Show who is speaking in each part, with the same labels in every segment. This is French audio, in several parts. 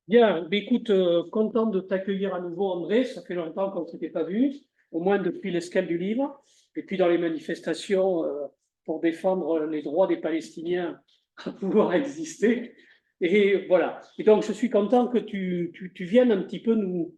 Speaker 1: Bien, mais écoute, content de t'accueillir à nouveau, André. Ça fait longtemps qu'on ne s'était pas vu, au moins depuis l'escale du livre, et puis dans les manifestations pour défendre les droits des Palestiniens à pouvoir exister. Et voilà. Et donc, je suis content que tu viennes un petit peu nous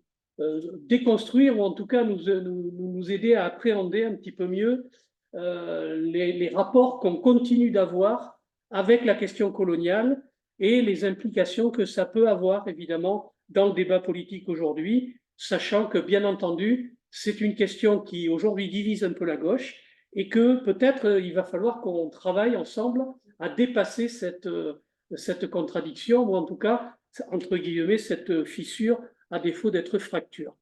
Speaker 1: déconstruire, ou en tout cas nous aider à appréhender un petit peu mieux les rapports qu'on continue d'avoir avec la question coloniale et les implications que ça peut avoir, évidemment, dans le débat politique aujourd'hui, sachant que, bien entendu, c'est une question qui, aujourd'hui, divise un peu la gauche et que peut-être il va falloir qu'on travaille ensemble à dépasser cette contradiction, ou en tout cas, entre guillemets, cette fissure, à défaut d'être fracture.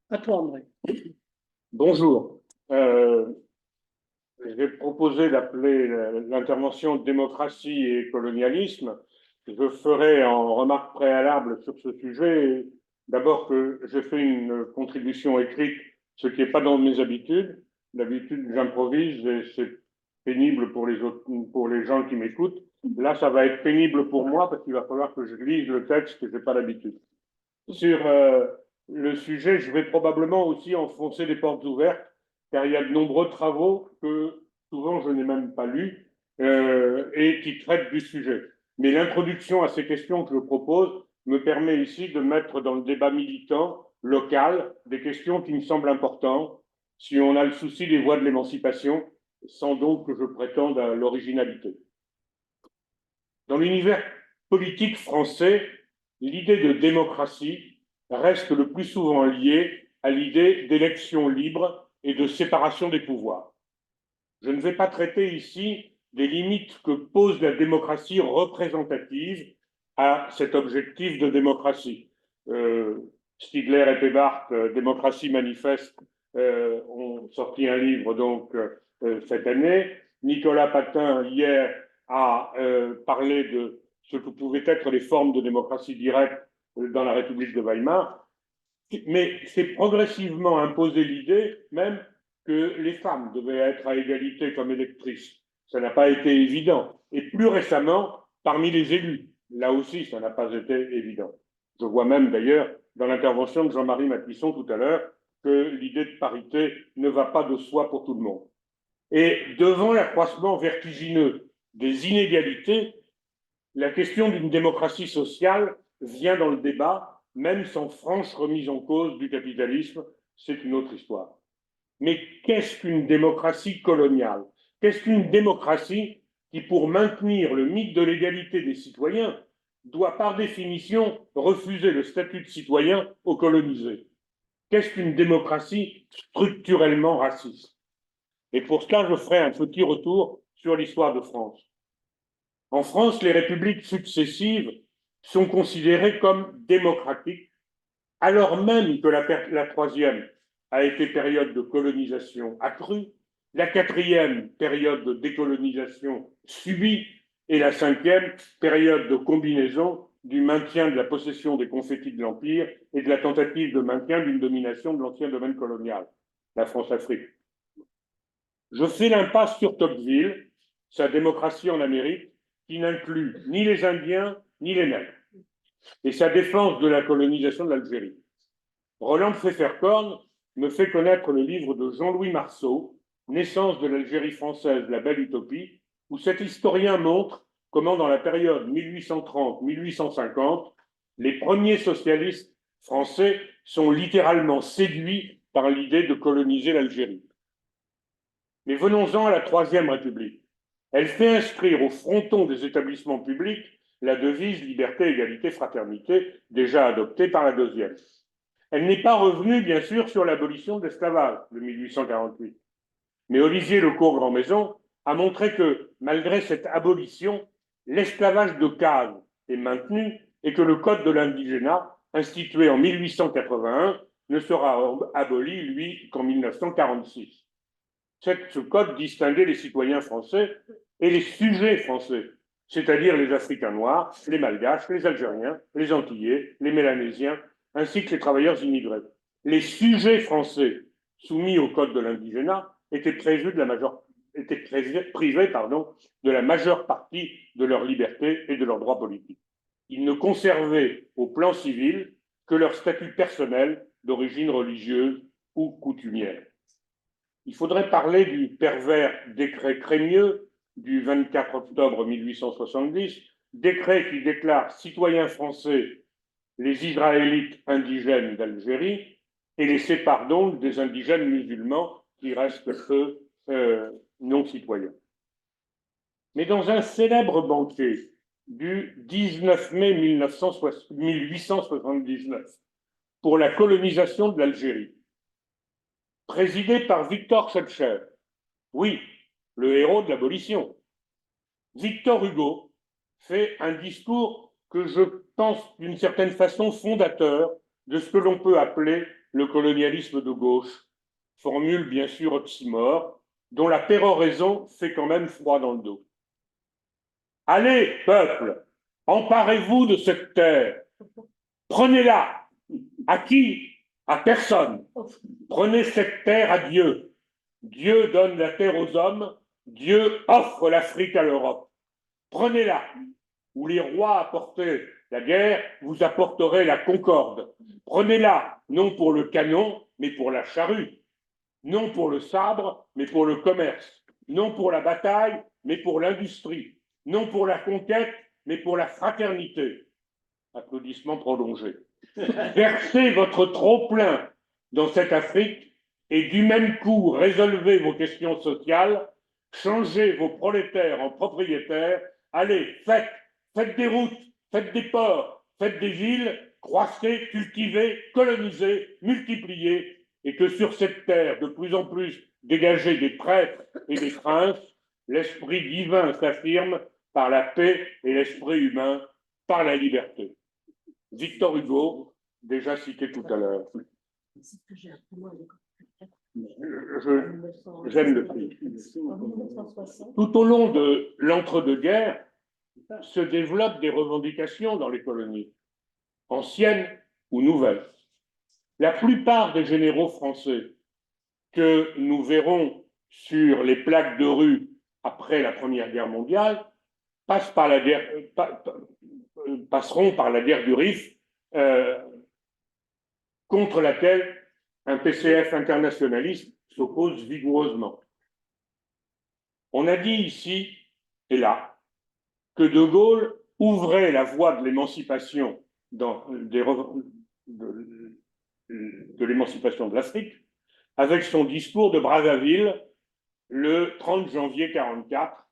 Speaker 1: À toi, André.
Speaker 2: Bonjour. Euh, j'ai proposé d'appeler l'intervention démocratie et colonialisme. Je ferai en remarque préalable sur ce sujet, d'abord que je fais une contribution écrite, ce qui n'est pas dans mes habitudes. D'habitude, j'improvise et c'est pénible pour les autres, pour les gens qui m'écoutent. Là, ça va être pénible pour moi parce qu'il va falloir que je lise le texte que je n'ai pas l'habitude. Sur le sujet, je vais probablement aussi enfoncer des portes ouvertes, car il y a de nombreux travaux que souvent je n'ai même pas lus et qui traitent du sujet. Mais l'introduction à ces questions que je propose me permet ici de mettre dans le débat militant local des questions qui me semblent importantes si on a le souci des voies de l'émancipation, sans donc que je prétende à l'originalité. Dans l'univers politique français, l'idée de démocratie reste le plus souvent liée à l'idée d'élection libre et de séparation des pouvoirs. Je ne vais pas traiter ici des limites que pose la démocratie représentative à cet objectif de démocratie. Stigler et Pebart, Démocratie manifeste, ont sorti un livre donc cette année. Nicolas Patin, hier, a parlé de ce que pouvaient être les formes de démocratie directe dans la République de Weimar. Mais c'est progressivement imposé l'idée même que les femmes devaient être à égalité comme électrices. Ça n'a pas été évident. Et plus récemment, parmi les élus, là aussi, ça n'a pas été évident. Je vois même d'ailleurs dans l'intervention de Jean-Marie Mattisson tout à l'heure que l'idée de parité ne va pas de soi pour tout le monde. Et devant l'accroissement vertigineux des inégalités, la question d'une démocratie sociale vient dans le débat, même sans franche remise en cause du capitalisme, c'est une autre histoire. Mais qu'est-ce qu'une démocratie coloniale? Qu'est-ce qu'une démocratie qui, pour maintenir le mythe de l'égalité des citoyens, doit par définition refuser le statut de citoyen aux colonisés? Qu'est-ce qu'une démocratie structurellement raciste? Et pour cela, je ferai un petit retour sur l'histoire de France. En France, les républiques successives sont considérées comme démocratiques, alors même que la troisième a été période de colonisation accrue, la quatrième période de décolonisation subie et la cinquième période de combinaison du maintien de la possession des confettis de l'Empire et de la tentative de maintien d'une domination de l'ancien domaine colonial, la France-Afrique. Je fais l'impasse sur Tocqueville, sa démocratie en Amérique, qui n'inclut ni les Indiens ni les Nègres, et sa défense de la colonisation de l'Algérie. Roland Pfefferkorn me fait connaître le livre de Jean-Louis Marceau, Naissance de l'Algérie française, la belle utopie, où cet historien montre comment, dans la période 1830-1850, les premiers socialistes français sont littéralement séduits par l'idée de coloniser l'Algérie. Mais venons-en à la Troisième République. Elle fait inscrire au fronton des établissements publics la devise liberté, égalité, fraternité, déjà adoptée par la deuxième. Elle n'est pas revenue, bien sûr, sur l'abolition de l'esclavage de 1848. Mais Olivier Lecourt-Grandmaison a montré que, malgré cette abolition, l'esclavage de case est maintenu et que le code de l'indigénat, institué en 1881, ne sera aboli, lui, qu'en 1946. Ce code distinguait les citoyens français et les sujets français, c'est-à-dire les Africains noirs, les Malgaches, les Algériens, les Antillais, les Mélanésiens, ainsi que les travailleurs immigrés. Les sujets français soumis au code de l'indigénat étaient privés de la majeure partie de leur liberté et de leurs droits politiques. Ils ne conservaient au plan civil que leur statut personnel d'origine religieuse ou coutumière. Il faudrait parler du pervers décret Crémieux du 24 octobre 1870, décret qui déclare citoyens français les Israélites indigènes d'Algérie et les sépare donc des indigènes musulmans qui restent, eux, non citoyens. Mais dans un célèbre banquet du 19 mai 1879 pour la colonisation de l'Algérie, présidé par Victor Schœpfer, oui, le héros de l'abolition, Victor Hugo fait un discours que je pense d'une certaine façon fondateur de ce que l'on peut appeler le colonialisme de gauche, formule bien sûr oxymore, dont la péroraison fait quand même froid dans le dos. Allez, peuple, emparez-vous de cette terre, prenez-la. À qui? À personne. Prenez cette terre à Dieu. Dieu donne la terre aux hommes, Dieu offre l'Afrique à l'Europe. Prenez-la. Où les rois apportaient la guerre, vous apporterez la concorde. Prenez-la, non pour le canon, mais pour la charrue. Non pour le sabre, mais pour le commerce. Non pour la bataille, mais pour l'industrie. Non pour la conquête, mais pour la fraternité. Applaudissements prolongés. Versez votre trop-plein dans cette Afrique et du même coup résolvez vos questions sociales, changez vos prolétaires en propriétaires, allez, faites des routes, faites des ports, faites des villes, croissez, cultivez, colonisez, multipliez, et que sur cette terre de plus en plus dégagée des prêtres et des princes, l'esprit divin s'affirme par la paix et l'esprit humain par la liberté. Victor Hugo, déjà cité tout à l'heure. J'aime le prix. Tout au long de l'entre-deux-guerres se développent des revendications dans les colonies, anciennes ou nouvelles. La plupart des généraux français que nous verrons sur les plaques de rue après la Première Guerre mondiale passeront par la guerre du Rif, contre laquelle un PCF internationaliste s'oppose vigoureusement. On a dit ici et là que De Gaulle ouvrait la voie de l'émancipation de l'émancipation de l'Afrique avec son discours de Brazzaville le 30 janvier 1944.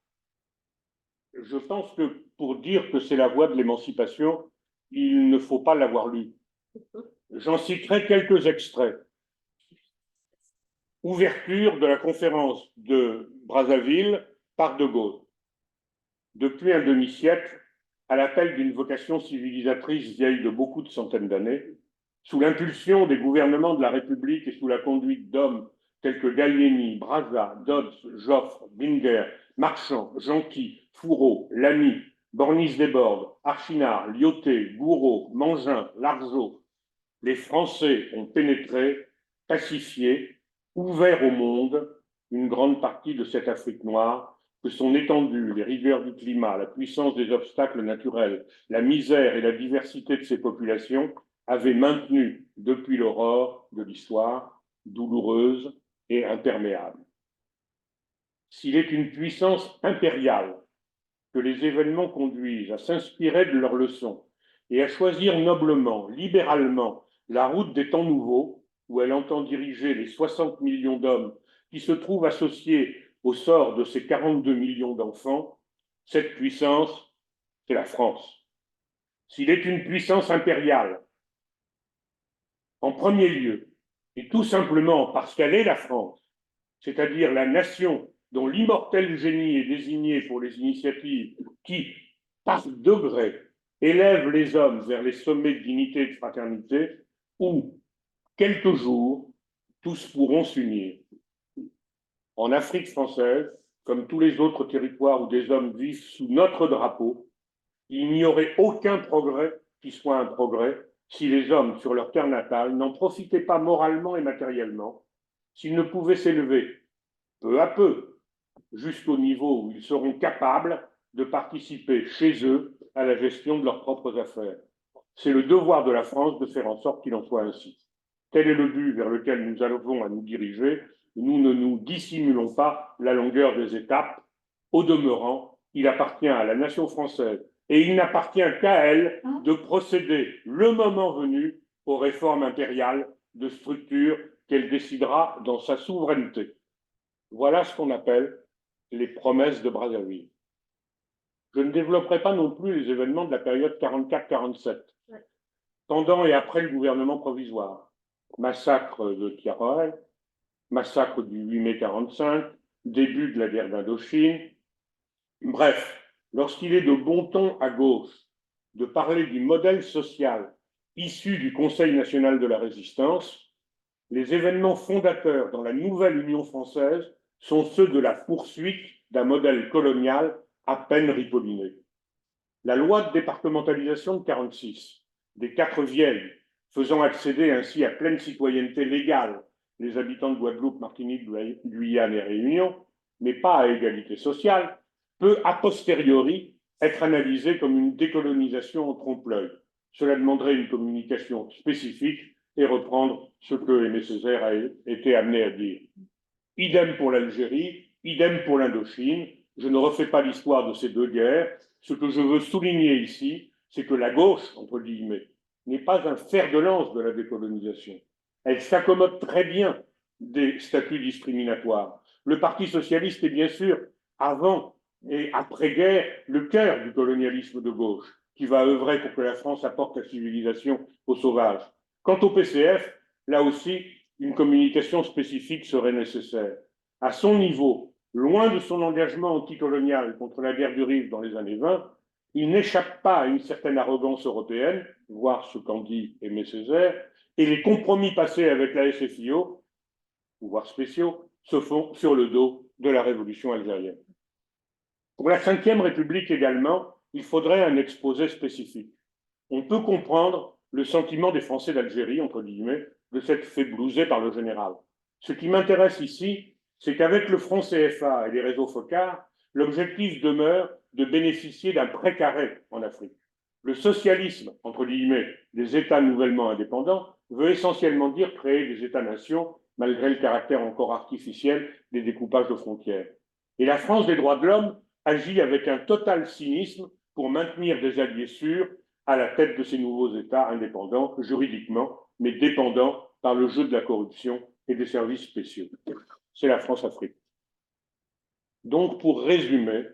Speaker 2: Je pense que pour dire que c'est la voie de l'émancipation, il ne faut pas l'avoir lu. J'en citerai quelques extraits. Ouverture de la conférence de Brazzaville par De Gaulle. Depuis un demi-siècle, à l'appel d'une vocation civilisatrice vieille de beaucoup de centaines d'années, sous l'impulsion des gouvernements de la République et sous la conduite d'hommes tels que Gallieni, Brazza, Dodds, Joffre, Binger, Marchand, Jonqui, Fourreau, Lamy, Bornis-Desbordes, Archinard, Lyoté, Gouraud, Mangin, Largeau, les Français ont pénétré, pacifié, ouvert au monde une grande partie de cette Afrique noire, que son étendue, les rigueurs du climat, la puissance des obstacles naturels, la misère et la diversité de ses populations avaient maintenu depuis l'aurore de l'histoire, douloureuse et imperméable. S'il est une puissance impériale que les événements conduisent à s'inspirer de leurs leçons et à choisir noblement, libéralement, la route des temps nouveaux, où elle entend diriger les 60 millions d'hommes qui se trouvent associés au sort de ces 42 millions d'enfants, cette puissance, c'est la France. S'il est une puissance impériale, en premier lieu, et tout simplement parce qu'elle est la France, c'est-à-dire la nation dont l'immortel génie est désigné pour les initiatives qui, par degrés, élèvent les hommes vers les sommets de dignité et de fraternité, où, quelques jours, tous pourront s'unir. En Afrique française, comme tous les autres territoires où des hommes vivent sous notre drapeau, il n'y aurait aucun progrès qui soit un progrès si les hommes sur leur terre natale n'en profitaient pas moralement et matériellement, s'ils ne pouvaient s'élever peu à peu jusqu'au niveau où ils seront capables de participer chez eux à la gestion de leurs propres affaires. C'est le devoir de la France de faire en sorte qu'il en soit ainsi. Tel est le but vers lequel nous avons à nous diriger. Nous ne nous dissimulons pas la longueur des étapes. Au demeurant, il appartient à la nation française et il n'appartient qu'à elle de procéder, le moment venu, aux réformes impériales de structure qu'elle décidera dans sa souveraineté. Voilà ce qu'on appelle les promesses de Brazzaville. Je ne développerai pas non plus les événements de la période 44-47, pendant et après le gouvernement provisoire. Massacre de Thiaroye, massacre du 8 mai 45, début de la guerre d'Indochine. Bref, lorsqu'il est de bon ton à gauche de parler du modèle social issu du Conseil national de la résistance, les événements fondateurs dans la nouvelle Union française sont ceux de la poursuite d'un modèle colonial à peine ripolliné. La loi de départementalisation de 1946, des quatre vieilles, faisant accéder ainsi à pleine citoyenneté légale les habitants de Guadeloupe, Martinique, Guyane et Réunion, mais pas à égalité sociale, peut a posteriori être analysée comme une décolonisation en trompe-l'œil. Cela demanderait une communication spécifique et reprendre ce que Aimé Césaire a été amené à dire. Idem pour l'Algérie, idem pour l'Indochine. Je ne refais pas l'histoire de ces deux guerres. Ce que je veux souligner ici, c'est que la gauche, entre guillemets, n'est pas un fer de lance de la décolonisation. Elle s'accommode très bien des statuts discriminatoires. Le Parti socialiste est bien sûr, avant et après-guerre, le cœur du colonialisme de gauche, qui va œuvrer pour que la France apporte la civilisation aux sauvages. Quant au PCF, là aussi, une communication spécifique serait nécessaire. À son niveau, loin de son engagement anticolonial contre la guerre du Rif dans les années 20, il n'échappe pas à une certaine arrogance européenne, voire ce qu'en dit Aimé Césaire, et les compromis passés avec la SFIO, pouvoirs spéciaux, se font sur le dos de la révolution algérienne. Pour la Ve République également, il faudrait un exposé spécifique. On peut comprendre le sentiment des Français d'Algérie, entre guillemets, de s'être fait blouser par le général. Ce qui m'intéresse ici, c'est qu'avec le franc CFA et les réseaux FOCAR, l'objectif demeure de bénéficier d'un précaré en Afrique. Le socialisme, entre guillemets, des États nouvellement indépendants, veut essentiellement dire créer des États-nations, malgré le caractère encore artificiel des découpages de frontières. Et la France des droits de l'homme agit avec un total cynisme pour maintenir des alliés sûrs à la tête de ces nouveaux États indépendants juridiquement, mais dépendants par le jeu de la corruption et des services spéciaux. C'est la France-Afrique. Donc, pour résumer,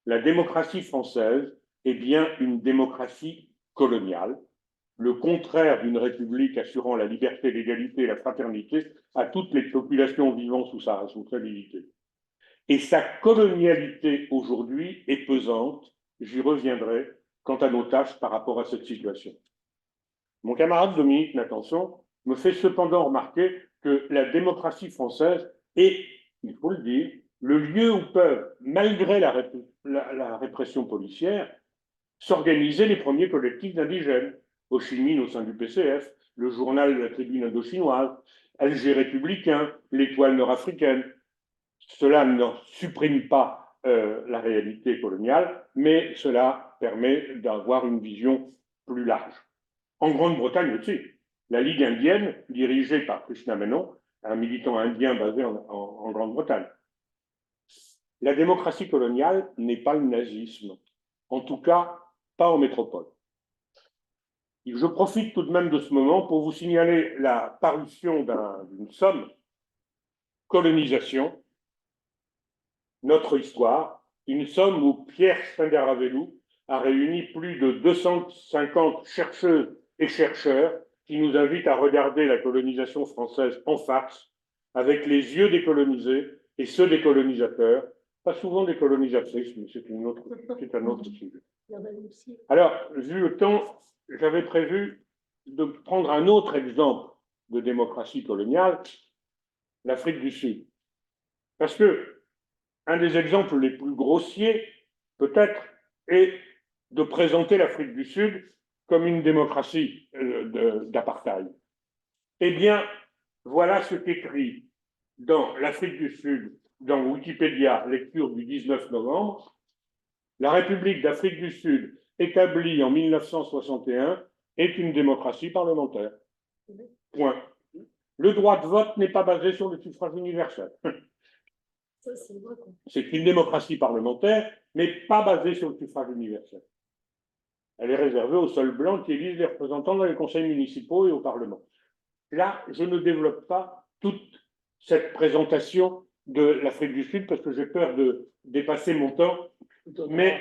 Speaker 2: la démocratie française est bien une démocratie coloniale, le contraire d'une république assurant la liberté, l'égalité et la fraternité à toutes les populations vivant sous sa responsabilité. Et sa colonialité aujourd'hui est pesante, j'y reviendrai, quant à nos tâches par rapport à cette situation. Mon camarade Dominique Natanson me fait cependant remarquer que la démocratie française est, il faut le dire, le lieu où peuvent, malgré la répression policière, s'organiser les premiers collectifs d'indigènes. Ho Chi Minh au sein du PCF, le journal de la Tribune indochinoise, Alger républicain, l'Étoile nord-africaine. Cela ne supprime pas la réalité coloniale, mais cela permet d'avoir une vision plus large. En Grande-Bretagne aussi, la Ligue indienne, dirigée par Krishna Menon, un militant indien basé en Grande-Bretagne. La démocratie coloniale n'est pas le nazisme, en tout cas pas en métropole. Je profite tout de même de ce moment pour vous signaler la parution d'une somme, Colonisation, notre histoire, une somme où Pierre Spengar-Avelou a réuni plus de 250 chercheuses et chercheurs qui nous invitent à regarder la colonisation française en face, avec les yeux des colonisés et ceux des colonisateurs, pas souvent des colonisatrices, mais c'est un autre sujet. Alors, vu le temps, j'avais prévu de prendre un autre exemple de démocratie coloniale, l'Afrique du Sud. Parce que un des exemples les plus grossiers, peut-être, est de présenter l'Afrique du Sud comme une démocratie d'apartheid. Eh bien, voilà ce qu'écrit dans l'Afrique du Sud, dans Wikipédia, lecture du 19 novembre, la République d'Afrique du Sud établie en 1961, est une démocratie parlementaire. Point. Le droit de vote n'est pas basé sur le suffrage universel. C'est une démocratie parlementaire, mais pas basée sur le suffrage universel. Elle est réservée aux seuls blancs qui élisent les représentants dans les conseils municipaux et au Parlement. Là, je ne développe pas toute cette présentation de l'Afrique du Sud parce que j'ai peur de dépasser mon temps, mais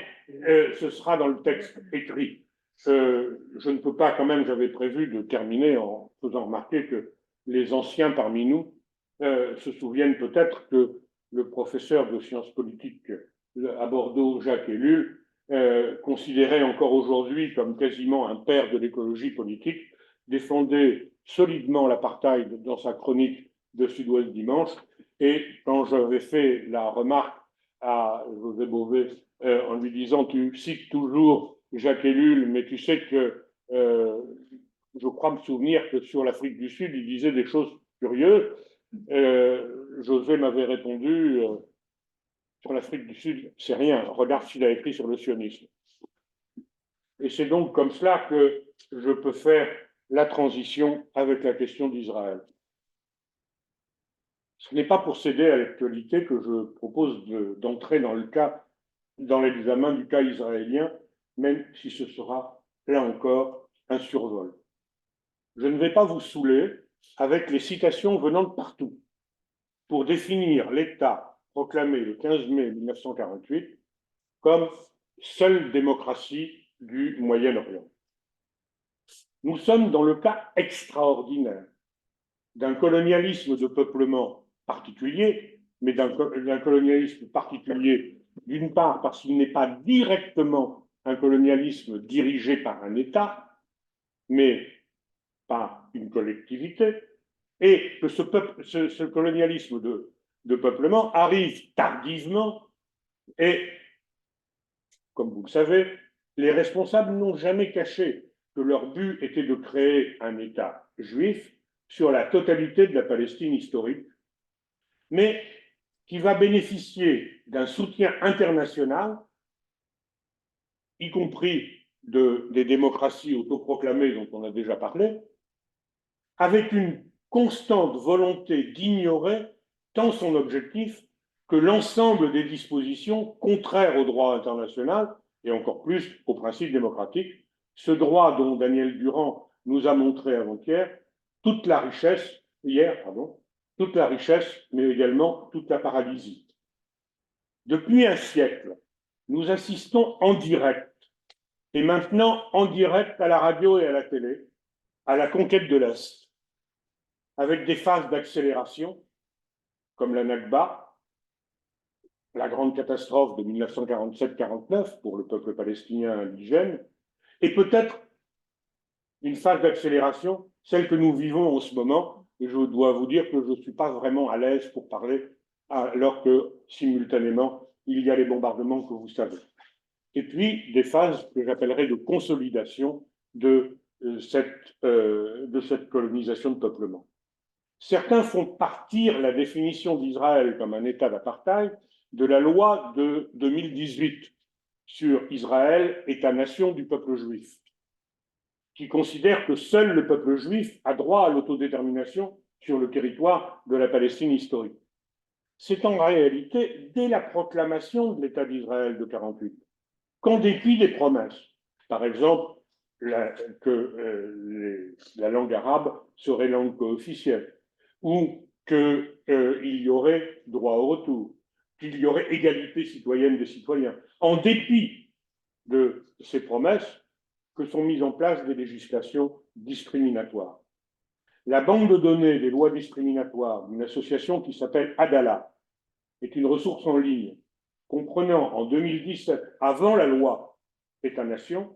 Speaker 2: ce sera dans le texte écrit. Je ne peux pas quand même, j'avais prévu de terminer en faisant remarquer que les anciens parmi nous se souviennent peut-être que le professeur de sciences politiques à Bordeaux, Jacques Ellul, considéré encore aujourd'hui comme quasiment un père de l'écologie politique, défendait solidement l'apartheid dans sa chronique de Sud-Ouest Dimanche. Et quand j'avais fait la remarque à José Bové en lui disant « Tu cites toujours Jacques Ellul, mais tu sais que je crois me souvenir que sur l'Afrique du Sud, il disait des choses curieuses. » José m'avait répondu sur l'Afrique du Sud, c'est rien, regarde ce qu'il a écrit sur le sionisme. Et c'est donc comme cela que je peux faire la transition avec la question d'Israël. Ce n'est pas pour céder à l'actualité que je propose d'entrer dans l'examen du cas israélien, même si ce sera, là encore, un survol. Je ne vais pas vous saouler avec les citations venant de partout pour définir l'État proclamé le 15 mai 1948 comme seule démocratie du Moyen-Orient. Nous sommes dans le cas extraordinaire d'un colonialisme de peuplement particulier, mais d'un colonialisme particulier, d'une part parce qu'il n'est pas directement un colonialisme dirigé par un État, mais par une collectivité, et que ce colonialisme de peuplement arrive tardivement, et, comme vous le savez, les responsables n'ont jamais caché que leur but était de créer un État juif sur la totalité de la Palestine historique, mais qui va bénéficier d'un soutien international, y compris des démocraties autoproclamées dont on a déjà parlé, avec une constante volonté d'ignorer tant son objectif que l'ensemble des dispositions contraires au droit international et encore plus aux principes démocratiques, ce droit dont Daniel Durand nous a montré avant-hier toute la richesse, toute la richesse, mais également toute la paralysie. Depuis un siècle, nous assistons en direct, et maintenant en direct à la radio et à la télé, à la conquête de l'Est, avec des phases d'accélération, comme la Nakba, la grande catastrophe de 1947-49 pour le peuple palestinien indigène, et peut-être une phase d'accélération, celle que nous vivons en ce moment, et je dois vous dire que je ne suis pas vraiment à l'aise pour parler, alors que simultanément, il y a les bombardements que vous savez. Et puis, des phases que j'appellerais de consolidation de cette colonisation de peuplement. Certains font partir la définition d'Israël comme un État d'apartheid de la loi de 2018 sur Israël, État-nation du peuple juif, qui considère que seul le peuple juif a droit à l'autodétermination sur le territoire de la Palestine historique. C'est en réalité dès la proclamation de l'État d'Israël de 1948, qu'en dépit des promesses, par exemple que la langue arabe serait langue co-officielle, ou qu'il y aurait droit au retour, qu'il y aurait égalité citoyenne des citoyens, en dépit de ces promesses, que sont mises en place des législations discriminatoires. La banque de données des lois discriminatoires d'une association qui s'appelle Adala est une ressource en ligne comprenant en 2017, avant la loi État-nation,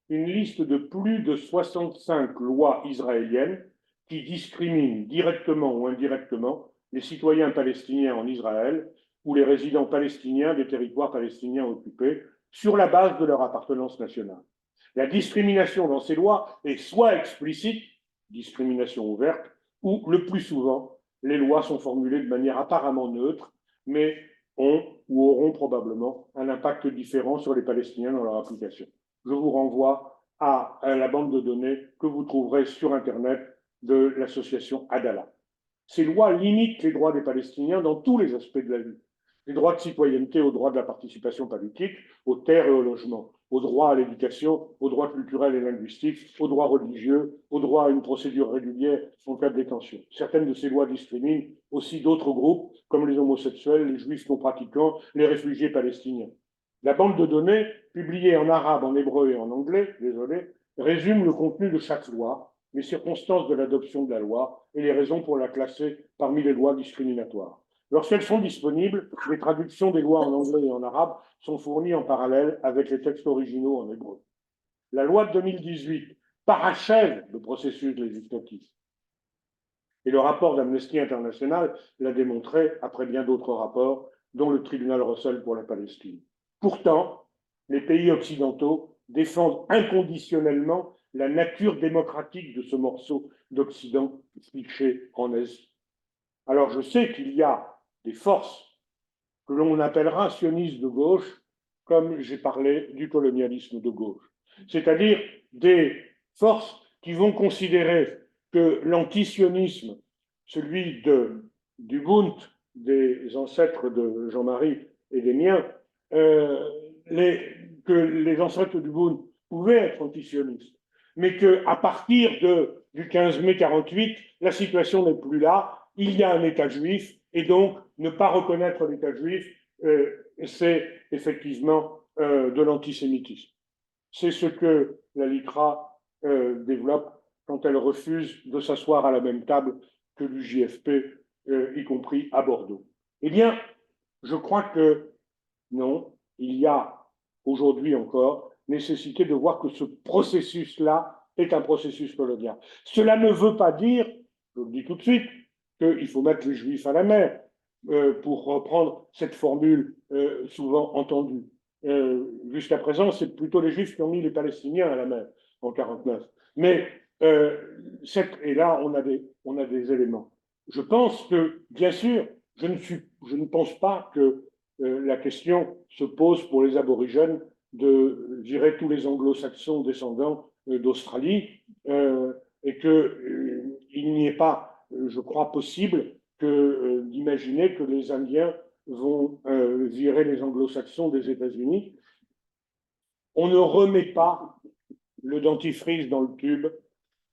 Speaker 2: une liste de plus de 65 lois israéliennes qui discriminent directement ou indirectement les citoyens palestiniens en Israël ou les résidents palestiniens des territoires palestiniens occupés sur la base de leur appartenance nationale. La discrimination dans ces lois est soit explicite, discrimination ouverte, ou le plus souvent, les lois sont formulées de manière apparemment neutre, mais ont ou auront probablement un impact différent sur les Palestiniens dans leur application. je vous renvoie à la bande de données que vous trouverez sur Internet de l'association Adala. Ces lois limitent les droits des Palestiniens dans tous les aspects de la vie. Les droits de citoyenneté au droit de la participation politique, aux terres et au logement, au droit à l'éducation, aux droits culturels et linguistiques, aux droits religieux, au droit à une procédure régulière en cas de détention. Certaines de ces lois discriminent aussi d'autres groupes, comme les homosexuels, les juifs non pratiquants, les réfugiés palestiniens. La bande de données, publiée en arabe, en hébreu et en anglais, résume le contenu de chaque loi, les circonstances de l'adoption de la loi et les raisons pour la classer parmi les lois discriminatoires. Lorsqu'elles sont disponibles, les traductions des lois en anglais et en arabe sont fournies en parallèle avec les textes originaux en hébreu. La loi de 2018 parachève le processus législatif. Et le rapport d'Amnesty International l'a démontré après bien d'autres rapports, dont le tribunal Russell pour la Palestine. Pourtant, les pays occidentaux défendent inconditionnellement la nature démocratique de ce morceau d'Occident fiché en Asie. Alors je sais qu'il y a des forces que l'on appellera sionistes de gauche, comme j'ai parlé du colonialisme de gauche, c'est-à-dire des forces qui vont considérer que l'antisionisme, celui du Bund, des ancêtres de Jean-Marie et des miens, que les ancêtres du Bund pouvaient être antisionistes, mais qu'à partir du 15 mai 48, la situation n'est plus là, il y a un État juif, et donc ne pas reconnaître l'État juif, c'est effectivement de l'antisémitisme. C'est ce que la LICRA développe quand elle refuse de s'asseoir à la même table que l'UJFP, y compris à Bordeaux. Eh bien, je crois que non, il y a aujourd'hui encore nécessité de voir que ce processus-là est un processus colonial. Cela ne veut pas dire, je le dis tout de suite, qu'il faut mettre les Juifs à la mer, pour reprendre cette formule souvent entendue. Jusqu'à présent, c'est plutôt les Juifs qui ont mis les Palestiniens à la mer en 1949. Mais et là, on a des éléments. Je pense que, bien sûr, je ne pense pas que la question se pose pour les aborigènes de virer tous les anglo-saxons descendants d'Australie et qu'il n'y ait pas, je crois, possible d'imaginer que les Indiens vont virer les anglo-saxons des États-Unis. On ne remet pas le dentifrice dans le tube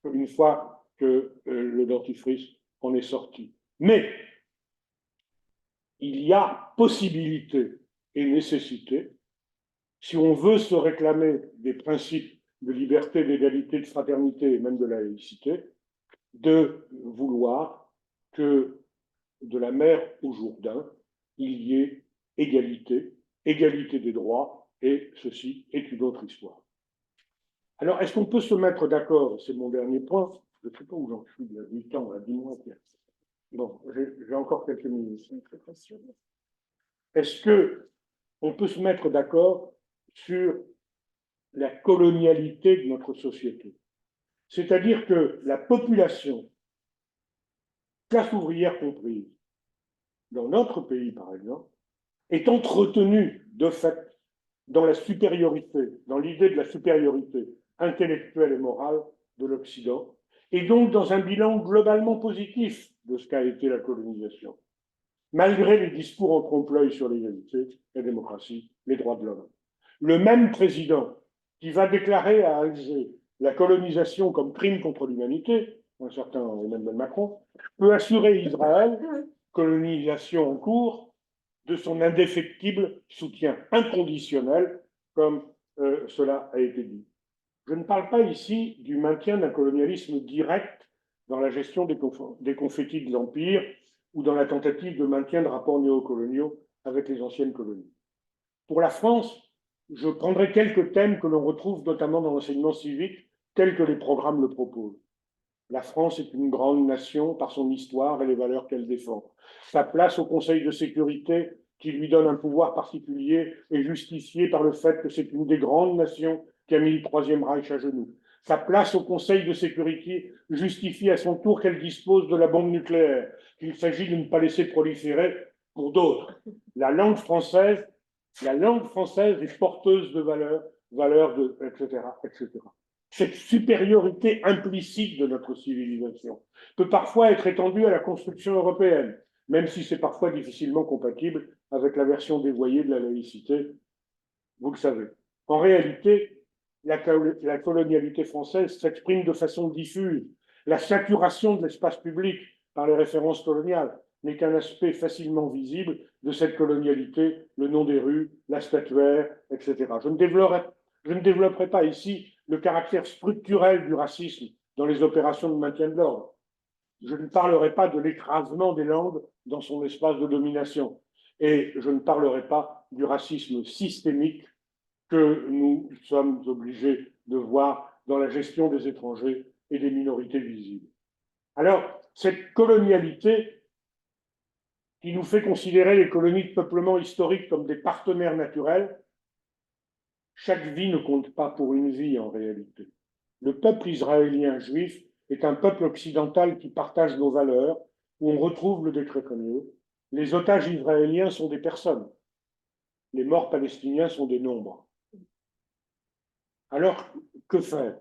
Speaker 2: une fois que le dentifrice en est sorti. Mais il y a possibilité et nécessité, si on veut se réclamer des principes de liberté, d'égalité, de fraternité et même de laïcité, de vouloir que de la mer au Jourdain, il y ait égalité, égalité des droits, et ceci est une autre histoire. Alors, est-ce qu'on peut se mettre d'accord, c'est mon dernier point, je ne sais pas où j'en suis, il y a 8 ans, 10 mois. Bon, j'ai encore quelques minutes. Est-ce qu'on peut se mettre d'accord sur la colonialité de notre société? C'est-à-dire que la population, classe ouvrière comprise, dans notre pays par exemple, est entretenue de fait dans la supériorité, dans l'idée de la supériorité intellectuelle et morale de l'Occident, et donc dans un bilan globalement positif de ce qu'a été la colonisation, malgré les discours en trompe-l'œil sur l'égalité, la démocratie, les droits de l'homme. Le même président qui va déclarer à Alger la colonisation comme crime contre l'humanité, un certain Emmanuel Macron, peut assurer Israël, colonisation en cours, de son indéfectible soutien inconditionnel, comme cela a été dit. Je ne parle pas ici du maintien d'un colonialisme direct dans la gestion des confettis de l'Empire ou dans la tentative de maintien de rapports néocoloniaux avec les anciennes colonies. Pour la France, je prendrai quelques thèmes que l'on retrouve notamment dans l'enseignement civique, tels que les programmes le proposent. La France est une grande nation par son histoire et les valeurs qu'elle défend. Sa place au Conseil de sécurité, qui lui donne un pouvoir particulier, est justifiée par le fait que c'est une des grandes nations qui a mis le Troisième Reich à genoux. Sa place au Conseil de sécurité justifie à son tour qu'elle dispose de la bombe nucléaire, qu'il s'agit de ne pas laisser proliférer pour d'autres. La langue française est porteuse de valeurs valeurs, etc., etc. Cette supériorité implicite de notre civilisation peut parfois être étendue à la construction européenne, même si c'est parfois difficilement compatible avec la version dévoyée de la laïcité, vous le savez. En réalité, la colonialité française s'exprime de façon diffuse. La saturation de l'espace public par les références coloniales n'est qu'un aspect facilement visible de cette colonialité, le nom des rues, la statuaire, etc. Je ne développerai pas ici le caractère structurel du racisme dans les opérations de maintien de l'ordre. Je ne parlerai pas de l'écrasement des langues dans son espace de domination. Et je ne parlerai pas du racisme systémique que nous sommes obligés de voir dans la gestion des étrangers et des minorités visibles. Alors, cette colonialité qui nous fait considérer les colonies de peuplement historiques comme des partenaires naturels, chaque vie ne compte pas pour une vie en réalité. Le peuple israélien juif est un peuple occidental qui partage nos valeurs, où on retrouve le décret Cogneux. Les otages israéliens sont des personnes. Les morts palestiniens sont des nombres. Alors, que faire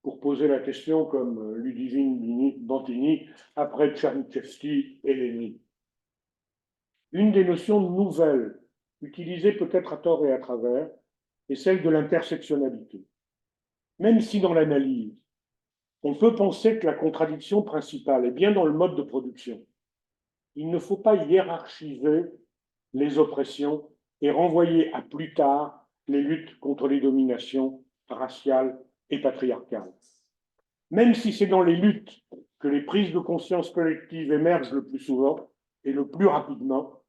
Speaker 2: pour poser la question comme Ludivine Bantini après Tchernyshevsky et Lénine? Une des notions nouvelles, utilisées peut-être à tort et à travers, est celle de l'intersectionnalité. Même si dans l'analyse, on peut penser que la contradiction principale est bien dans le mode de production, il ne faut pas hiérarchiser les oppressions et renvoyer à plus tard les luttes contre les dominations raciales et patriarcales. Même si c'est dans les luttes que les prises de conscience collectives émergent le plus souvent et le plus rapidement,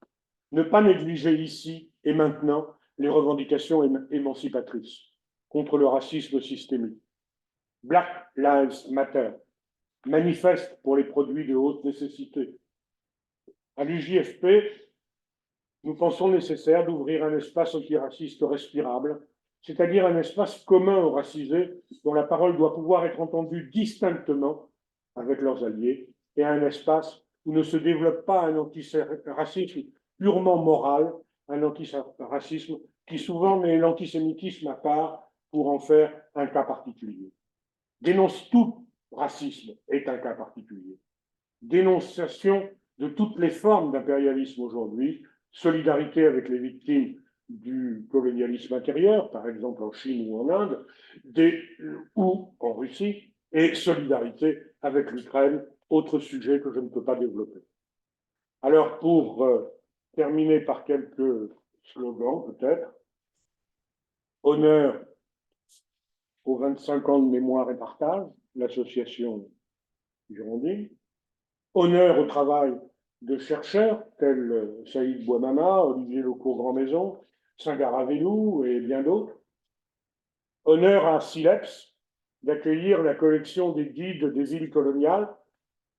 Speaker 2: ne pas négliger ici et maintenant les revendications émancipatrices contre le racisme systémique. Black Lives Matter manifeste pour les produits de haute nécessité. À l'UJFP, nous pensons nécessaire d'ouvrir un espace antiraciste respirable, c'est-à-dire un espace commun aux racisés dont la parole doit pouvoir être entendue distinctement avec leurs alliés, et un espace où ne se développe pas un antiracisme purement moral, un antiracisme qui souvent met l'antisémitisme à part pour en faire un cas particulier. Dénonce tout racisme est un cas particulier. Dénonciation de toutes les formes d'impérialisme aujourd'hui, solidarité avec les victimes du colonialisme intérieur, par exemple en Chine ou en Inde, ou en Russie, et solidarité avec l'Ukraine, autre sujet que je ne peux pas développer. Alors, pour terminer par quelques slogans, peut-être, honneur aux 25 ans de mémoire et partage, l'association Girondine, honneur au travail de chercheurs tels Saïd Bouamama, Olivier Lecourt-Grandmaison, Singaravelou et bien d'autres. Honneur à Sileps d'accueillir la collection des guides des îles coloniales.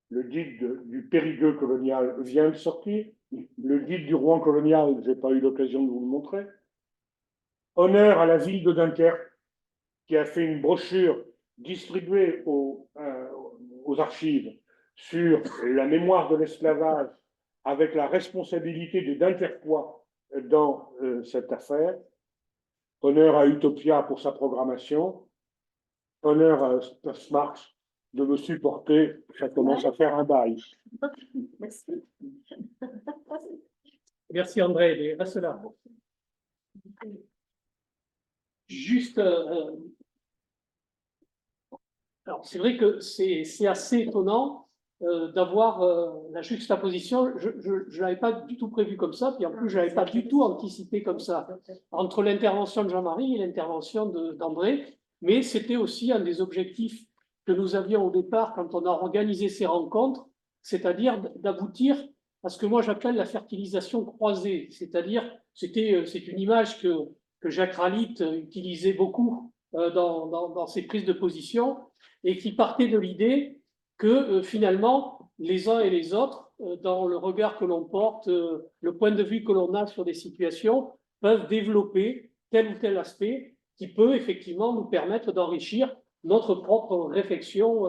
Speaker 2: Le guide du Périgueux colonial vient de sortir. Le guide du Rouen colonial, je n'ai pas eu l'occasion de vous le montrer. Honneur à la ville de Dunkerque qui a fait une brochure distribuée aux archives sur la mémoire de l'esclavage avec la responsabilité des Dunkerquois dans cette affaire. Honneur à Utopia pour sa programmation. Honneur à Smarx de me supporter. Ça commence à faire un bail.
Speaker 3: Merci.
Speaker 1: Merci André, reste là. Juste, alors c'est vrai que c'est assez étonnant d'avoir la juxtaposition. Je ne l'avais pas du tout prévu comme ça, puis en plus je n'avais pas du tout anticipé comme ça, entre l'intervention de Jean-Marie et l'intervention d'André, mais c'était aussi un des objectifs que nous avions au départ quand on a organisé ces rencontres, c'est-à-dire d'aboutir à ce que moi j'appelle la fertilisation croisée, c'est-à-dire, c'est une image que Jacques Ralit utilisait beaucoup dans ses prises de position, et qui partait de l'idée que finalement, les uns et les autres, dans le regard que l'on porte, le point de vue que l'on a sur des situations, peuvent développer tel ou tel aspect qui peut effectivement nous permettre d'enrichir notre propre réflexion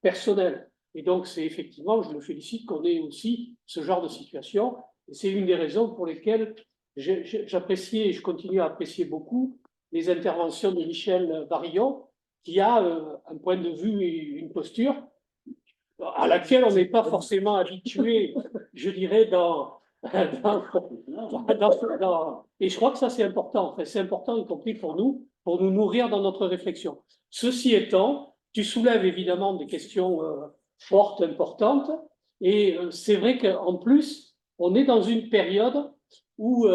Speaker 1: personnelle. Et donc, c'est effectivement, je me félicite qu'on ait aussi ce genre de situation. Et c'est une des raisons pour lesquelles j'appréciais et je continue à apprécier beaucoup les interventions de Michel Barillon, qui a un point de vue et une posture à laquelle on n'est pas forcément habitué, je dirais, et je crois que ça, c'est important. Enfin, c'est important, y compris pour nous nourrir dans notre réflexion. Ceci étant, tu soulèves évidemment des questions fortes, importantes, et c'est vrai qu'en plus, on est dans une période où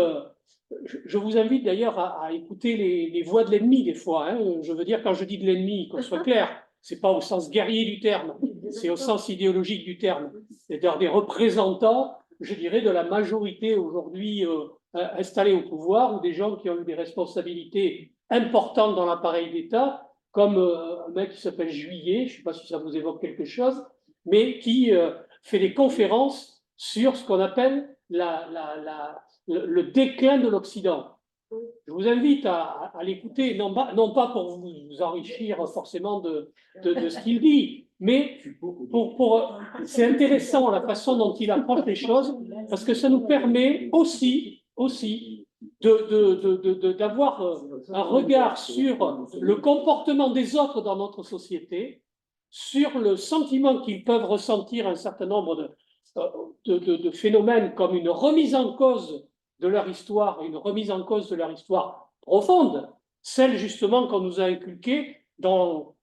Speaker 1: je vous invite d'ailleurs à écouter les voix de l'ennemi des fois. Hein. Je veux dire, quand je dis de l'ennemi, qu'on soit clair, c'est pas au sens guerrier du terme, c'est au sens idéologique du terme. C'est-à-dire des représentants, je dirais, de la majorité aujourd'hui installée au pouvoir, ou des gens qui ont eu des responsabilités importantes dans l'appareil d'État, comme un mec qui s'appelle Juillet, je ne sais pas si ça vous évoque quelque chose, mais qui fait des conférences sur ce qu'on appelle le déclin de l'Occident. Je vous invite à l'écouter, non pas pour vous enrichir forcément de ce qu'il dit, mais c'est intéressant la façon dont il approche les choses, parce que ça nous permet aussi d'avoir un regard sur le comportement des autres dans notre société, sur le sentiment qu'ils peuvent ressentir un certain nombre de phénomènes comme une remise en cause de leur histoire, une remise en cause de leur histoire profonde, celle justement qu'on nous a inculquée dans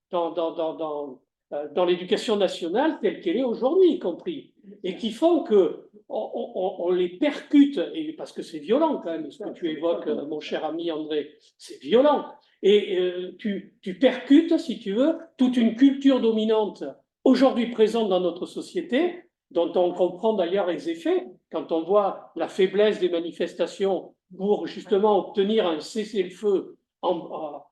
Speaker 1: l'éducation nationale telle qu'elle est aujourd'hui, y compris, et qui font que on les percute, et parce que c'est violent quand même, ce que tu évoques, mon cher ami André, c'est violent, et tu percutes, si tu veux, toute une culture dominante aujourd'hui présente dans notre société, dont on comprend d'ailleurs les effets quand on voit la faiblesse des manifestations pour justement obtenir un cessez-le-feu en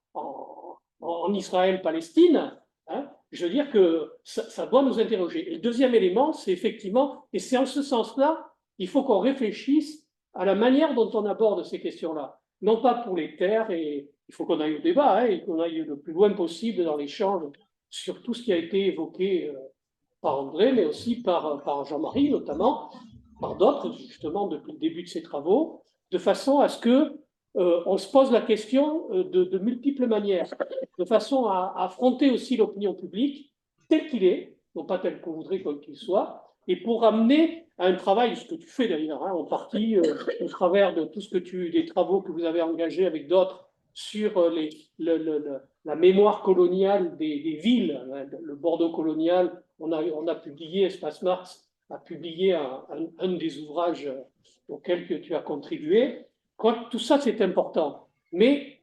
Speaker 1: Israël-Palestine. Hein, je veux dire que ça doit nous interroger. Et le deuxième élément, c'est effectivement, et c'est en ce sens-là, il faut qu'on réfléchisse à la manière dont on aborde ces questions-là. Non pas pour les taire, et il faut qu'on aille au débat, hein, et qu'on aille le plus loin possible dans l'échange sur tout ce qui a été évoqué par André, mais aussi par Jean-Marie notamment, par d'autres, justement, depuis le début de ces travaux, de façon à ce que on se pose la question de multiples manières, de façon à affronter aussi l'opinion publique tel qu'il est, non pas tel qu'on voudrait qu'il soit, et pour amener à un travail, ce que tu fais d'ailleurs, hein, en partie au travers de tout ce que des travaux que vous avez engagés avec d'autres sur la mémoire coloniale des villes, hein, le Bordeaux colonial. On a publié, Espace Mars a publié un des ouvrages auxquels tu as contribué. Tout ça, c'est important. Mais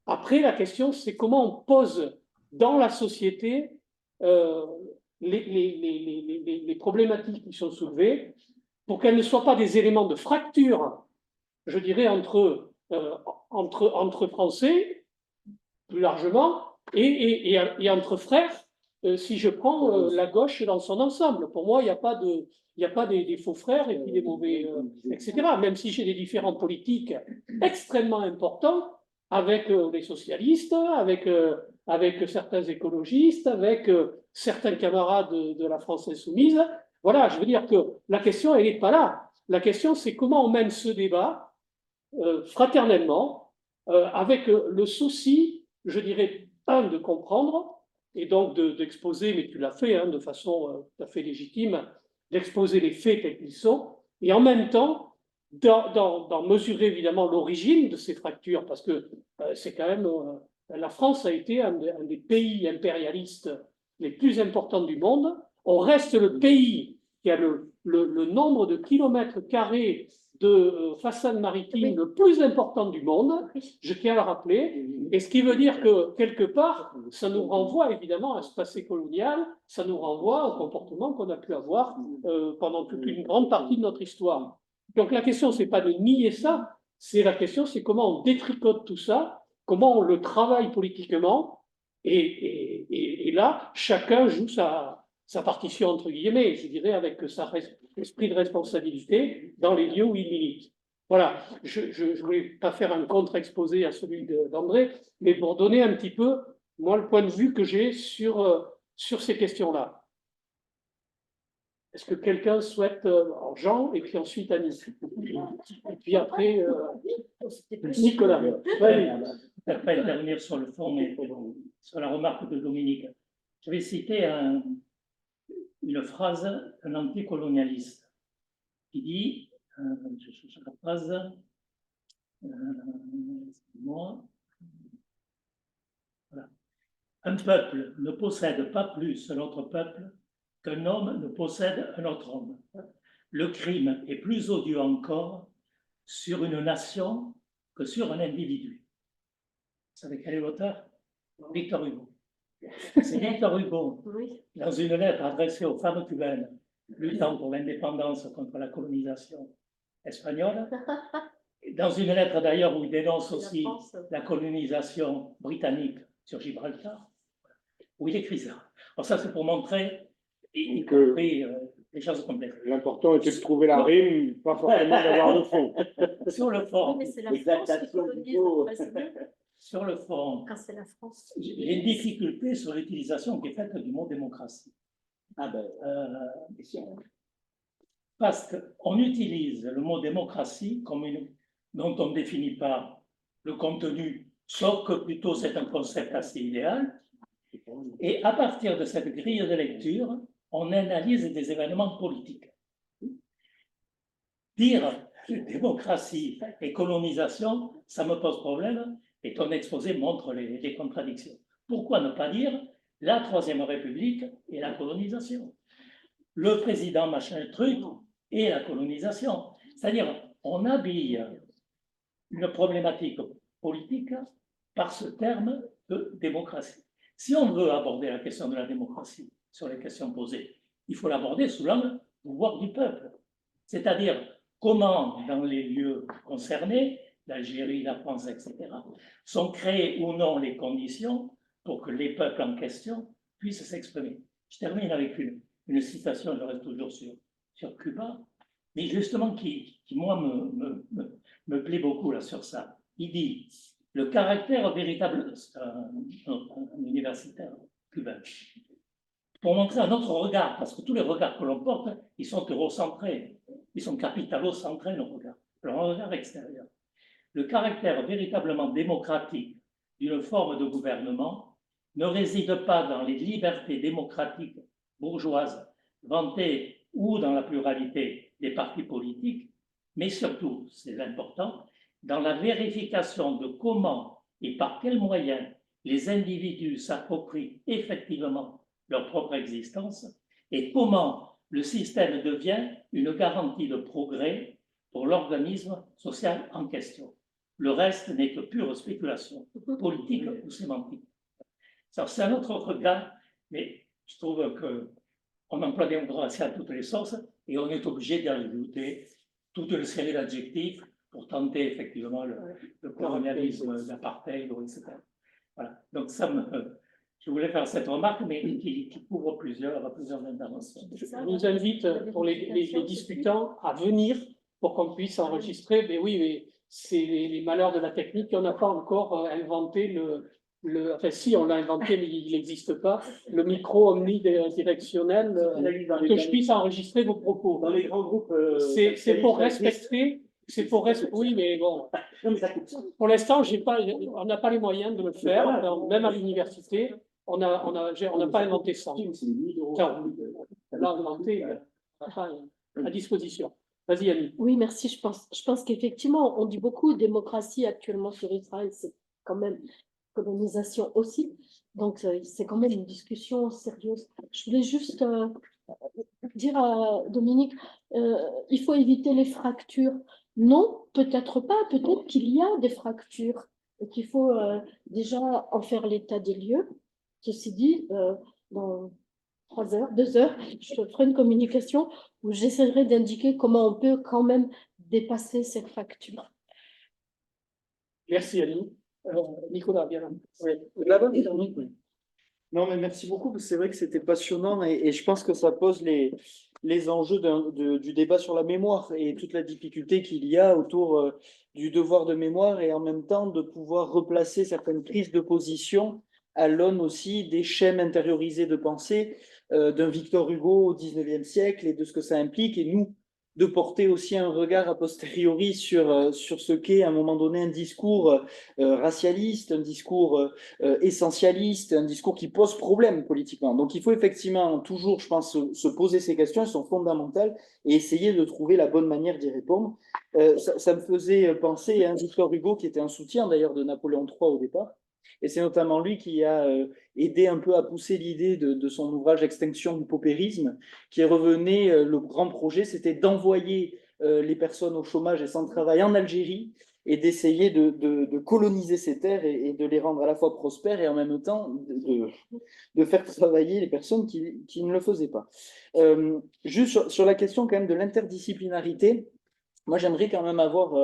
Speaker 1: après, la question, c'est comment on pose dans la société les problématiques qui sont soulevées pour qu'elles ne soient pas des éléments de fracture, je dirais, entre Français, plus largement, et entre frères, si je prends la gauche dans son ensemble. Pour moi, il n'y a pas des faux frères et puis des mauvais, etc. Même si j'ai des différends politiques extrêmement importants avec les socialistes, avec certains écologistes, avec certains camarades de la France insoumise. Voilà, je veux dire que la question, elle n'est pas là. La question, c'est comment on mène ce débat fraternellement, avec le souci, je dirais, de comprendre, et donc d'exposer, mais tu l'as fait de façon tout à fait légitime, d'exposer les faits tels qu'ils sont, et en même temps d'en mesurer évidemment l'origine de ces fractures, parce que c'est quand même, la France a été un des pays impérialistes les plus importants du monde. On reste le pays qui a le nombre de kilomètres carrés de façade maritime le plus important du monde, je tiens à le rappeler, et ce qui veut dire que, quelque part, ça nous renvoie évidemment à ce passé colonial, ça nous renvoie au comportement qu'on a pu avoir pendant toute une grande partie de notre histoire. Donc la question, c'est pas de nier ça, la question, c'est comment on détricote tout ça, comment on le travaille politiquement, et là, chacun joue sa partition, entre guillemets, je dirais, avec sa esprit de responsabilité dans les lieux où il milite. Voilà, je ne voulais pas faire un contre-exposé à celui d'André, mais pour donner un petit peu, moi, le point de vue que j'ai sur ces questions-là. Est-ce que quelqu'un souhaite, Jean, et puis ensuite Annie, et puis après, Nicolas.
Speaker 3: ne vais pas intervenir sur le fond, mais sur la remarque de Dominique. Je vais citer une phrase d'un anticolonialiste qui dit, je cherche la phrase, excusez-moi, voilà. Un peuple ne possède pas plus un autre peuple qu'un homme ne possède un autre homme. Le crime est plus odieux encore sur une nation que sur un individu. Vous savez quel est l'auteur? Victor Hugo. C'est Victor Hugo, dans une lettre adressée aux femmes cubaines, luttant pour l'indépendance contre la colonisation espagnole, dans une lettre d'ailleurs où il dénonce aussi la colonisation britannique sur Gibraltar, où il écrit ça. Alors ça, c'est pour montrer, y compris les choses complètes.
Speaker 2: L'important était de trouver la rime, pas forcément d'avoir le fond.
Speaker 3: Sur le fond.
Speaker 4: Oui, mais c'est la France qui colonise le Brésil.
Speaker 3: Sur le fond,
Speaker 4: Quand c'est la France.
Speaker 3: j'ai une difficulté sur l'utilisation qui est faite du mot démocratie. Parce qu'on utilise le mot démocratie comme dont on ne définit pas le contenu, sauf que plutôt c'est un concept assez idéal. Et à partir de cette grille de lecture, on analyse des événements politiques. Dire démocratie et colonisation, ça me pose problème, et ton exposé montre les contradictions. Pourquoi ne pas dire la Troisième République et la colonisation? Le président machin truc et la colonisation. C'est-à-dire, on habille une problématique politique par ce terme de démocratie. Si on veut aborder la question de la démocratie sur les questions posées, il faut l'aborder sous l'angle du pouvoir du peuple. C'est-à-dire, comment, dans les lieux concernés, l'Algérie, la France, etc., sont créées ou non les conditions pour que les peuples en question puissent s'exprimer. Je termine avec une citation, je reste toujours sur Cuba, mais justement qui moi, me plaît beaucoup là, sur ça. Il dit, le caractère véritable, un universitaire cubain, pour montrer un autre regard, parce que tous les regards que l'on porte, ils sont eurocentrés, ils sont capitalo-centrés, nos regards, leur regard extérieur. Le caractère véritablement démocratique d'une forme de gouvernement ne réside pas dans les libertés démocratiques bourgeoises vantées ou dans la pluralité des partis politiques, mais surtout, c'est important, dans la vérification de comment et par quels moyens les individus s'approprient effectivement leur propre existence et comment le système devient une garantie de progrès pour l'organisme social en question. Le reste n'est que pure spéculation politique ou sémantique. C'est un autre regard, mais je trouve qu'on emploie démocratie à toutes les sources et on est obligé d'y ajouter toute une série d'adjectifs pour tenter effectivement le colonialisme, l'apartheid, etc. Voilà. Donc je voulais faire cette remarque, mais qui couvre plusieurs interventions.
Speaker 1: Je vous invite pour les discutants à venir pour qu'on puisse enregistrer. Mais oui, mais c'est les malheurs de la technique. On n'a pas encore inventé enfin si, on l'a inventé, mais il n'existe pas, le micro omnidirectionnel, que je puisse enregistrer vos propos.
Speaker 5: Dans les grands groupes...
Speaker 1: C'est pour respecter... Oui, mais bon. Pour l'instant, on n'a pas les moyens de le faire. Même à l'université, on n'a pas inventé ça. On l'a inventé à disposition. Vas-y, Annie.
Speaker 4: Oui, merci. Je pense qu'effectivement, on dit beaucoup démocratie actuellement sur Israël. C'est quand même colonisation aussi. Donc, c'est quand même une discussion sérieuse. Je voulais juste dire à Dominique, il faut éviter les fractures. Non, peut-être pas. Peut-être qu'il y a des fractures et qu'il faut déjà en faire l'état des lieux. Ceci dit, dans 3 heures, 2 heures, je ferai une communication où j'essaierai d'indiquer comment on peut quand même dépasser cette fracture.
Speaker 1: Merci, Annie. Nicolas, bien.
Speaker 6: Oui. Non, mais merci beaucoup. C'est vrai que c'était passionnant et je pense que ça pose les enjeux du débat sur la mémoire et toute la difficulté qu'il y a autour du devoir de mémoire et en même temps de pouvoir replacer certaines prises de position à l'aune aussi des schèmes intériorisés de pensée d'un Victor Hugo au XIXe siècle et de ce que ça implique. Et nous, de porter aussi un regard a posteriori sur ce qu'est à un moment donné un discours racialiste, un discours essentialiste, un discours qui pose problème politiquement. Donc il faut effectivement toujours, je pense, se poser ces questions, elles sont fondamentales, et essayer de trouver la bonne manière d'y répondre. Ça me faisait penser à un Victor Hugo qui était un soutien d'ailleurs de Napoléon III au départ, et c'est notamment lui qui a aidé un peu à pousser l'idée de son ouvrage Extinction du paupérisme, qui revenait, le grand projet, c'était d'envoyer les personnes au chômage et sans travail en Algérie et d'essayer de coloniser ces terres et de les rendre à la fois prospères et en même temps de faire travailler les personnes qui ne le faisaient pas. Juste sur la question quand même de l'interdisciplinarité, moi j'aimerais quand même avoir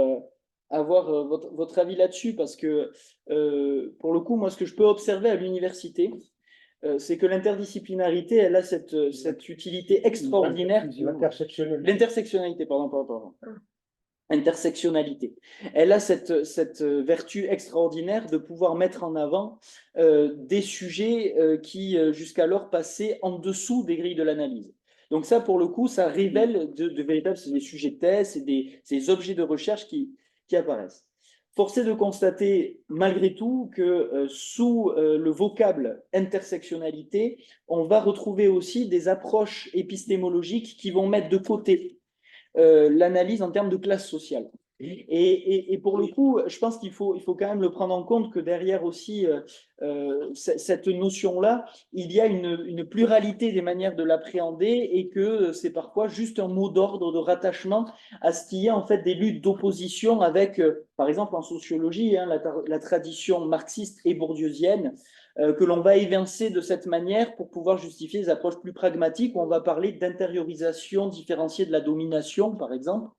Speaker 6: votre avis là-dessus, parce que pour le coup, moi ce que je peux observer à l'université, c'est que l'interdisciplinarité, elle a cette utilité extraordinaire. L'intersectionnalité, pardon. Intersectionnalité. Elle a cette vertu extraordinaire de pouvoir mettre en avant des sujets qui jusqu'alors passaient en dessous des grilles de l'analyse. Donc ça, pour le coup, ça révèle de véritables des sujets de thèse, c'est des objets de recherche qui apparaissent. Force est de constater, malgré tout, que sous le vocable intersectionnalité, on va retrouver aussi des approches épistémologiques qui vont mettre de côté l'analyse en termes de classe sociale. Et pour le coup, je pense qu'il faut quand même le prendre en compte, que derrière aussi cette notion-là, il y a une pluralité des manières de l'appréhender, et que c'est parfois juste un mot d'ordre de rattachement à ce qui est en fait des luttes d'opposition avec, par exemple en sociologie, hein, la tradition marxiste et bourdieusienne, que l'on va évincer de cette manière pour pouvoir justifier des approches plus pragmatiques, où on va parler d'intériorisation différenciée de la domination, par exemple.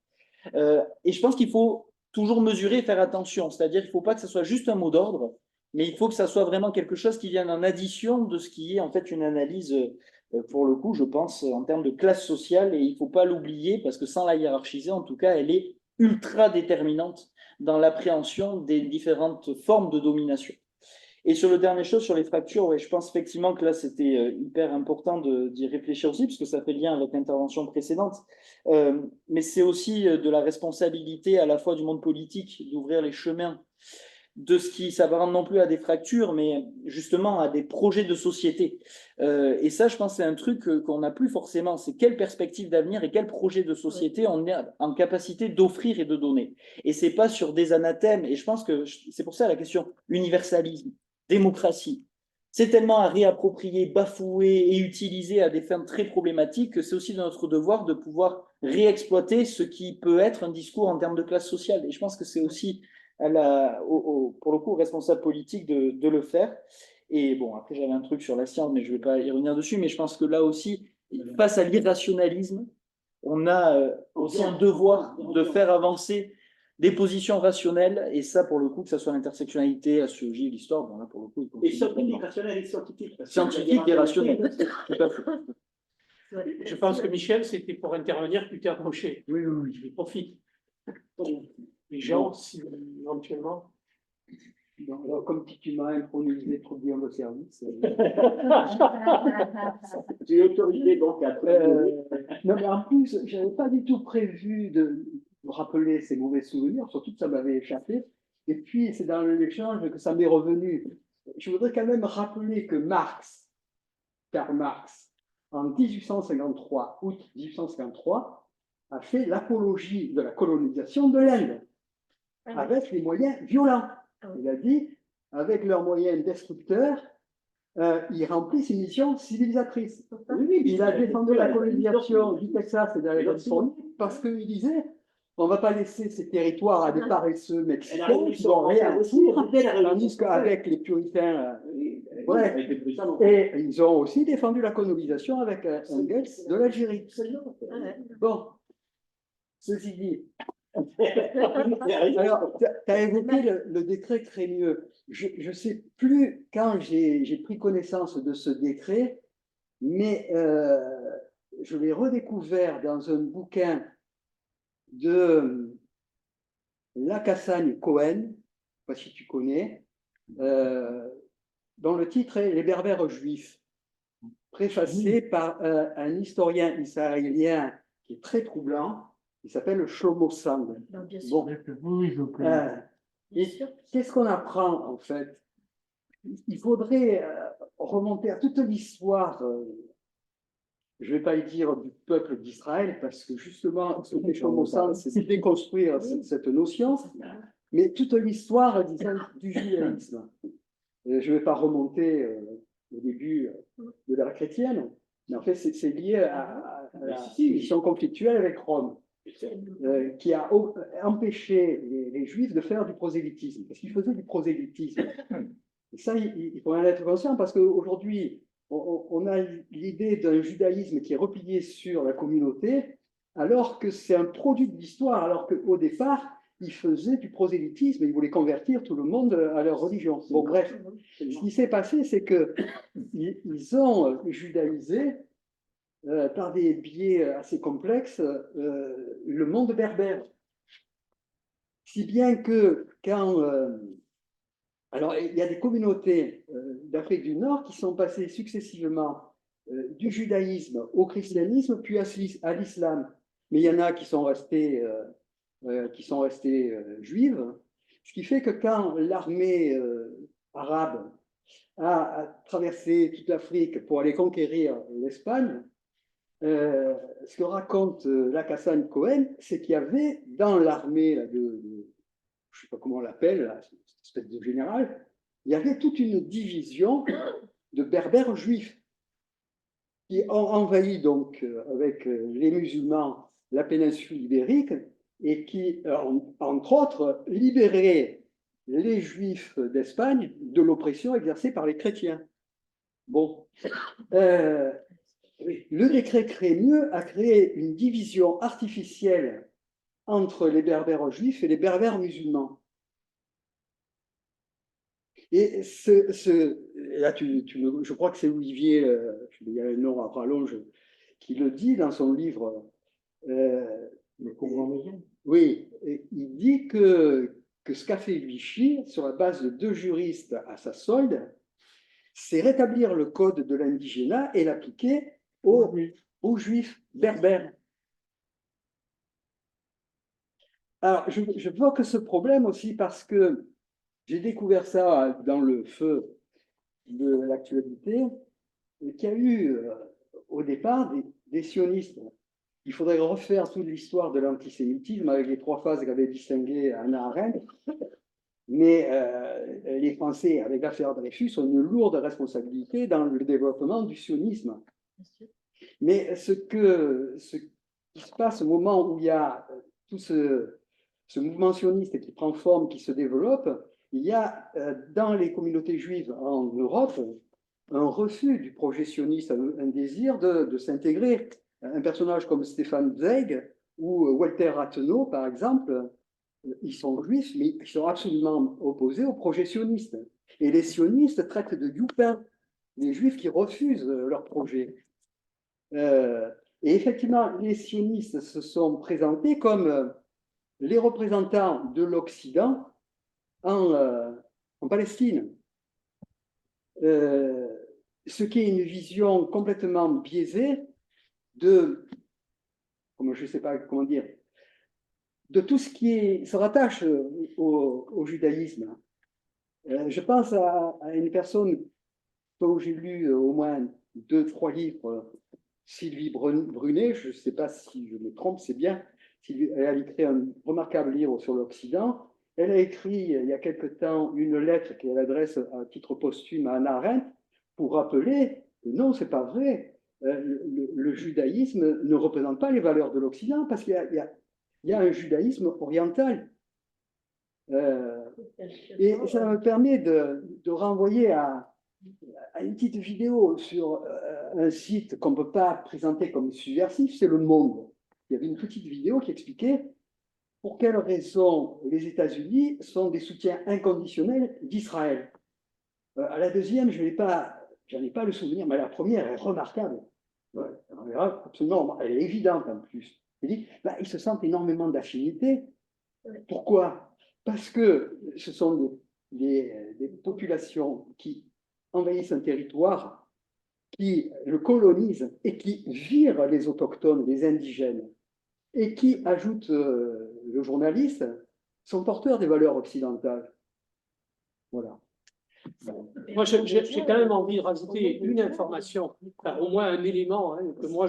Speaker 6: Et je pense qu'il faut toujours mesurer et faire attention, c'est-à-dire qu'il ne faut pas que ce soit juste un mot d'ordre, mais il faut que ça soit vraiment quelque chose qui vienne en addition de ce qui est en fait une analyse, pour le coup, je pense, en termes de classe sociale, et il ne faut pas l'oublier, parce que sans la hiérarchiser, en tout cas, elle est ultra déterminante dans l'appréhension des différentes formes de domination. Et sur le dernier chose, sur les fractures, ouais, je pense effectivement que là, c'était hyper important d'y réfléchir aussi, puisque ça fait lien avec l'intervention précédente. Mais c'est aussi de la responsabilité à la fois du monde politique d'ouvrir les chemins de ce qui s'apparente non plus à des fractures, mais justement à des projets de société. Et ça, je pense, c'est un truc qu'on n'a plus forcément. C'est quelle perspective d'avenir et quel projet de société on est en capacité d'offrir et de donner. Et c'est pas sur des anathèmes. Et je pense que c'est pour ça la question universalisme, démocratie. C'est tellement à réapproprier, bafouer et utiliser à des fins très problématiques que c'est aussi de notre devoir de pouvoir réexploiter ce qui peut être un discours en termes de classe sociale. Et je pense que c'est aussi pour le coup, responsable politique de le faire. Et bon, après, j'avais un truc sur la science, mais je ne vais pas y revenir dessus. Mais je pense que là aussi, face à l'irrationalisme, on a aussi un devoir de faire avancer des positions rationnelles. Et ça, pour le coup, que ce soit l'intersectionnalité, la sociologie, l'histoire, bon, là, pour le coup,
Speaker 5: Et surtout rationnel et scientifique.
Speaker 6: Scientifique et rationnel. Tout à fait.
Speaker 1: Je pense que Michel, c'était pour intervenir, tu t'es approché.
Speaker 5: Oui, oui, oui.
Speaker 1: Je profite. Les gens, si éventuellement.
Speaker 5: Alors, comme tu m'as intronisé trop bien le service, tu es autorisé donc à. Non, mais en plus, je n'avais pas du tout prévu de me rappeler ces mauvais souvenirs, surtout que ça m'avait échappé. Et puis, c'est dans l'échange que ça m'est revenu. Je voudrais quand même rappeler que Karl Marx, en 1853, août 1853, a fait l'apologie de la colonisation de l'Inde, avec les moyens violents. Il a dit, avec leurs moyens destructeurs, il remplit ses missions civilisatrices. Oui, il a défendu la colonisation du Texas et de la Californie parce qu'il disait, on ne va pas laisser ces territoires à des paresseux mexicains qui vont réagir, tandis qu'avec les puritains, et ils ont aussi défendu la colonisation avec Engels de l'Algérie. Bon, ceci dit, alors, tu as évoqué le décret Crémieux. Je ne sais plus quand j'ai pris connaissance de ce décret, mais je l'ai redécouvert dans un bouquin de Lacassagne-Cohen, je ne sais pas si tu connais, dont le titre est Les Berbères juifs, préfacé par un historien israélien qui est très troublant, Il s'appelle Shlomo Sand.
Speaker 4: Ben, bien sûr,
Speaker 5: Bon,
Speaker 6: Oui, je
Speaker 5: bien et
Speaker 4: sûr.
Speaker 5: qu'est-ce qu'on apprend en fait? Il faudrait remonter à toute l'histoire, je ne vais pas y dire du peuple d'Israël, parce que justement, ce que fait Shlomo Sand, c'est déconstruire cette notion, mais toute l'histoire, disons, du judaïsme. Je ne vais pas remonter au début de l'ère chrétienne, mais en fait, c'est lié à la situation conflictuelle avec Rome, qui a empêché les Juifs de faire du prosélytisme, parce qu'ils faisaient du prosélytisme. Et ça, il faut en être conscient, parce qu'aujourd'hui, on a l'idée d'un judaïsme qui est replié sur la communauté, alors que c'est un produit de l'histoire, alors qu'au départ, ils faisaient du prosélytisme, ils voulaient convertir tout le monde à leur religion. Bon, bref, ce qui s'est passé, c'est qu'ils ont judaïsé, par des biais assez complexes, le monde berbère. Si bien que quand... alors, il y a des communautés d'Afrique du Nord qui sont passées successivement du judaïsme au christianisme, puis à l'islam. Mais il y en a qui sont restées juives, ce qui fait que quand l'armée arabe a traversé toute l'Afrique pour aller conquérir l'Espagne, ce que raconte Lacassan Cohen, c'est qu'il y avait dans l'armée je ne sais pas comment on l'appelle, cette espèce de général, il y avait toute une division de berbères juifs qui ont envahi donc avec les musulmans la péninsule ibérique et qui, entre autres, libéraient les juifs d'Espagne de l'oppression exercée par les chrétiens. Bon. Le décret Crémieux a créé une division artificielle entre les berbères juifs et les berbères musulmans. Et là, je crois que c'est Olivier, il y a le nom à rallonge, qui le dit dans son livre. Le Couvent Maison. Oui, il dit que ce qu'a fait Vichy, sur la base de 2 juristes à sa solde, c'est rétablir le code de l'indigénat et l'appliquer aux juifs berbères. Alors, j'évoque ce problème aussi parce que j'ai découvert ça dans le feu de l'actualité, qu'il y a eu au départ des sionistes. Il faudrait refaire toute l'histoire de l'antisémitisme avec les 3 phases qu'avait distinguées Hannah Arendt. Mais les Français, avec l'affaire Dreyfus, ont une lourde responsabilité dans le développement du sionisme. Mais ce qui se passe au moment où il y a tout ce mouvement sioniste qui prend forme, qui se développe, il y a dans les communautés juives en Europe un refus du projet sioniste, un désir de s'intégrer. Un personnage comme Stéphane Zweig ou Walter Rathenau, par exemple, ils sont juifs, mais ils sont absolument opposés au projet sioniste. Et les sionistes traitent de youpins les juifs qui refusent leur projet. Et effectivement, les sionistes se sont présentés comme les représentants de l'Occident en Palestine. Ce qui est une vision complètement biaisée je ne sais pas comment dire, de tout ce qui se rattache au judaïsme. Je pense à une personne dont j'ai lu au moins 2-3 livres, Sylvie Brunet, je ne sais pas si je me trompe, c'est bien. Elle a écrit un remarquable livre sur l'Occident. Elle a écrit il y a quelque temps une lettre qu'elle adresse à titre posthume à Hannah Arendt pour rappeler que non, ce n'est pas vrai. Le judaïsme ne représente pas les valeurs de l'Occident parce qu'il y a un judaïsme oriental. Et ça me permet de renvoyer à une petite vidéo sur un site qu'on ne peut pas présenter comme subversif, c'est Le Monde. Il y avait une petite vidéo qui expliquait pour quelles raisons les États-Unis sont des soutiens inconditionnels d'Israël. À la deuxième, je n'en ai pas le souvenir, mais la première est remarquable. Absolument, elle est évidente en plus. Il dit, ils se sentent énormément d'affinité. Pourquoi? Parce que ce sont des populations qui envahissent un territoire, qui le colonisent et qui virent les autochtones, les indigènes. et qui, ajoute le journaliste, sont porteurs des valeurs occidentales. Voilà.
Speaker 1: Moi, j'ai quand même envie de rajouter une information, enfin, au moins un élément que moi,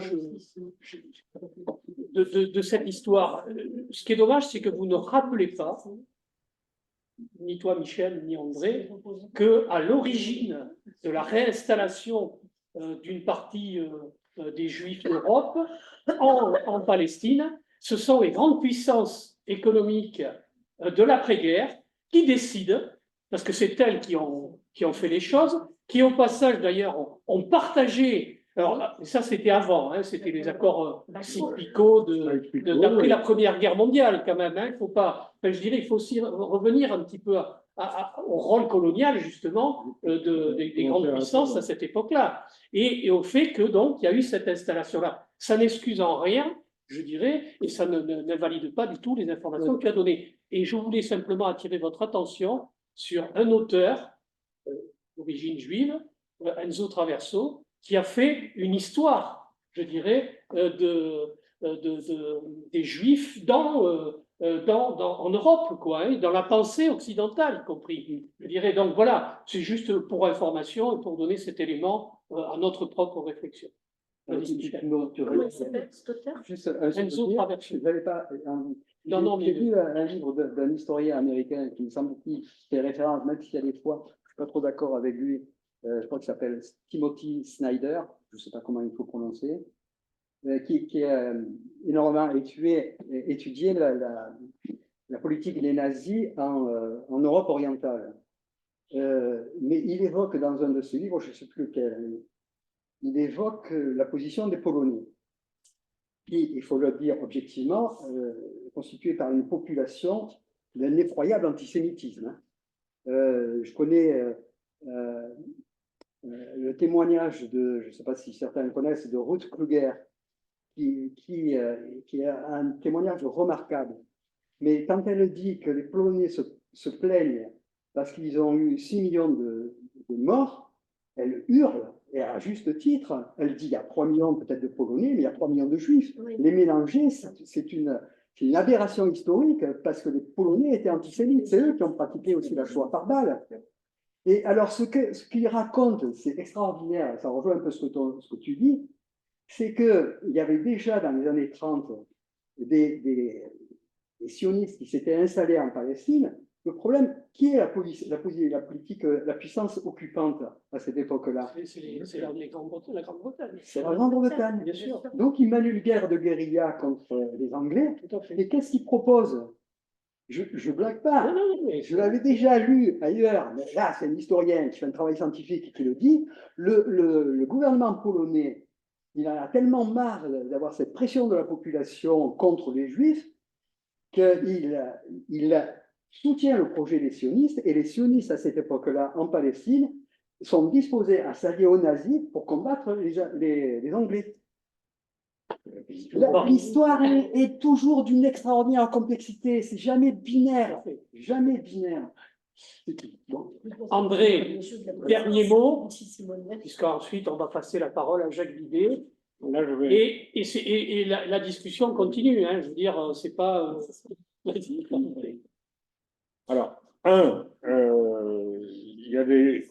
Speaker 1: de cette histoire. Ce qui est dommage, c'est que vous ne rappelez pas, ni toi, Michel, ni André, qu'à l'origine de la réinstallation d'une partie des Juifs d'Europe en Palestine, ce sont les grandes puissances économiques de l'après-guerre qui décident, parce que c'est elles qui ont fait les choses, qui au passage d'ailleurs ont partagé. Alors ça c'était avant, c'était les accords Sykes-Picot d'après la Première Guerre mondiale quand même. Faut pas, enfin, je dirais, il faut aussi revenir un petit peu au rôle colonial justement des grandes puissances à cette époque-là, et au fait que donc il y a eu cette installation-là. Ça n'excuse en rien, je dirais, et ça n'invalide pas du tout les informations que tu as données. Et je voulais simplement attirer votre attention sur un auteur d'origine juive, Enzo Traverso, qui a fait une histoire, je dirais, des Juifs en Europe, quoi, dans la pensée occidentale, y compris. Je dirais donc voilà, c'est juste pour information et pour donner cet élément à notre propre réflexion.
Speaker 4: Comment il s'appelle, cet auteur?
Speaker 5: Juste
Speaker 1: Enzo Traverso.
Speaker 5: J'ai lu un livre d'un historien américain qui me semble qui fait référence, même s'il y a des fois, je ne suis pas trop d'accord avec lui, je crois qu'il s'appelle Timothy Snyder, je ne sais pas comment il faut prononcer, qui a énormément étudié la politique des nazis en Europe orientale. Mais il évoque dans un de ses livres, je ne sais plus lequel, il évoque la position des Polonais, qui, il faut le dire objectivement, constituée par une population d'un effroyable antisémitisme. Je connais le témoignage de, je ne sais pas si certains le connaissent, de Ruth Kluger, qui est un témoignage remarquable. Mais quand elle dit que les Polonais se plaignent parce qu'ils ont eu 6 millions de morts, elle hurle, et à juste titre. Elle dit il y a 3 millions peut-être de Polonais, mais il y a 3 millions de Juifs. Oui. Les mélanger, c'est une aberration historique parce que les Polonais étaient antisémites. C'est eux qui ont pratiqué aussi la Shoah par balle. Et alors, ce qu'il raconte, c'est extraordinaire, ça rejoint un peu ce que tu dis, c'est qu'il y avait déjà dans les années 30 des sionistes qui s'étaient installés en Palestine. Le problème, qui est la politique, la puissance occupante à cette époque-là?
Speaker 1: C'est la Grande-Bretagne.
Speaker 5: C'est la Grande-Bretagne, bien sûr. Donc, ils menent une guerre de guérilla contre les Anglais. Et qu'est-ce qu'ils proposent? Je ne blague pas. Je l'avais déjà lu ailleurs, mais là, c'est un historien qui fait un travail scientifique qui le dit. Le gouvernement polonais, il en a tellement marre d'avoir cette pression de la population contre les Juifs qu'il soutient le projet des sionistes, et les sionistes à cette époque-là en Palestine sont disposés à s'allier aux nazis pour combattre les Anglais. L'histoire est toujours d'une extraordinaire complexité, c'est jamais binaire, jamais binaire.
Speaker 1: Bon. André, dernier mot, puisqu'ensuite on va passer la parole à Jacques Bidet.
Speaker 2: Là, je vais...
Speaker 1: Et la discussion continue, je veux dire, c'est pas...
Speaker 2: Alors, il y a des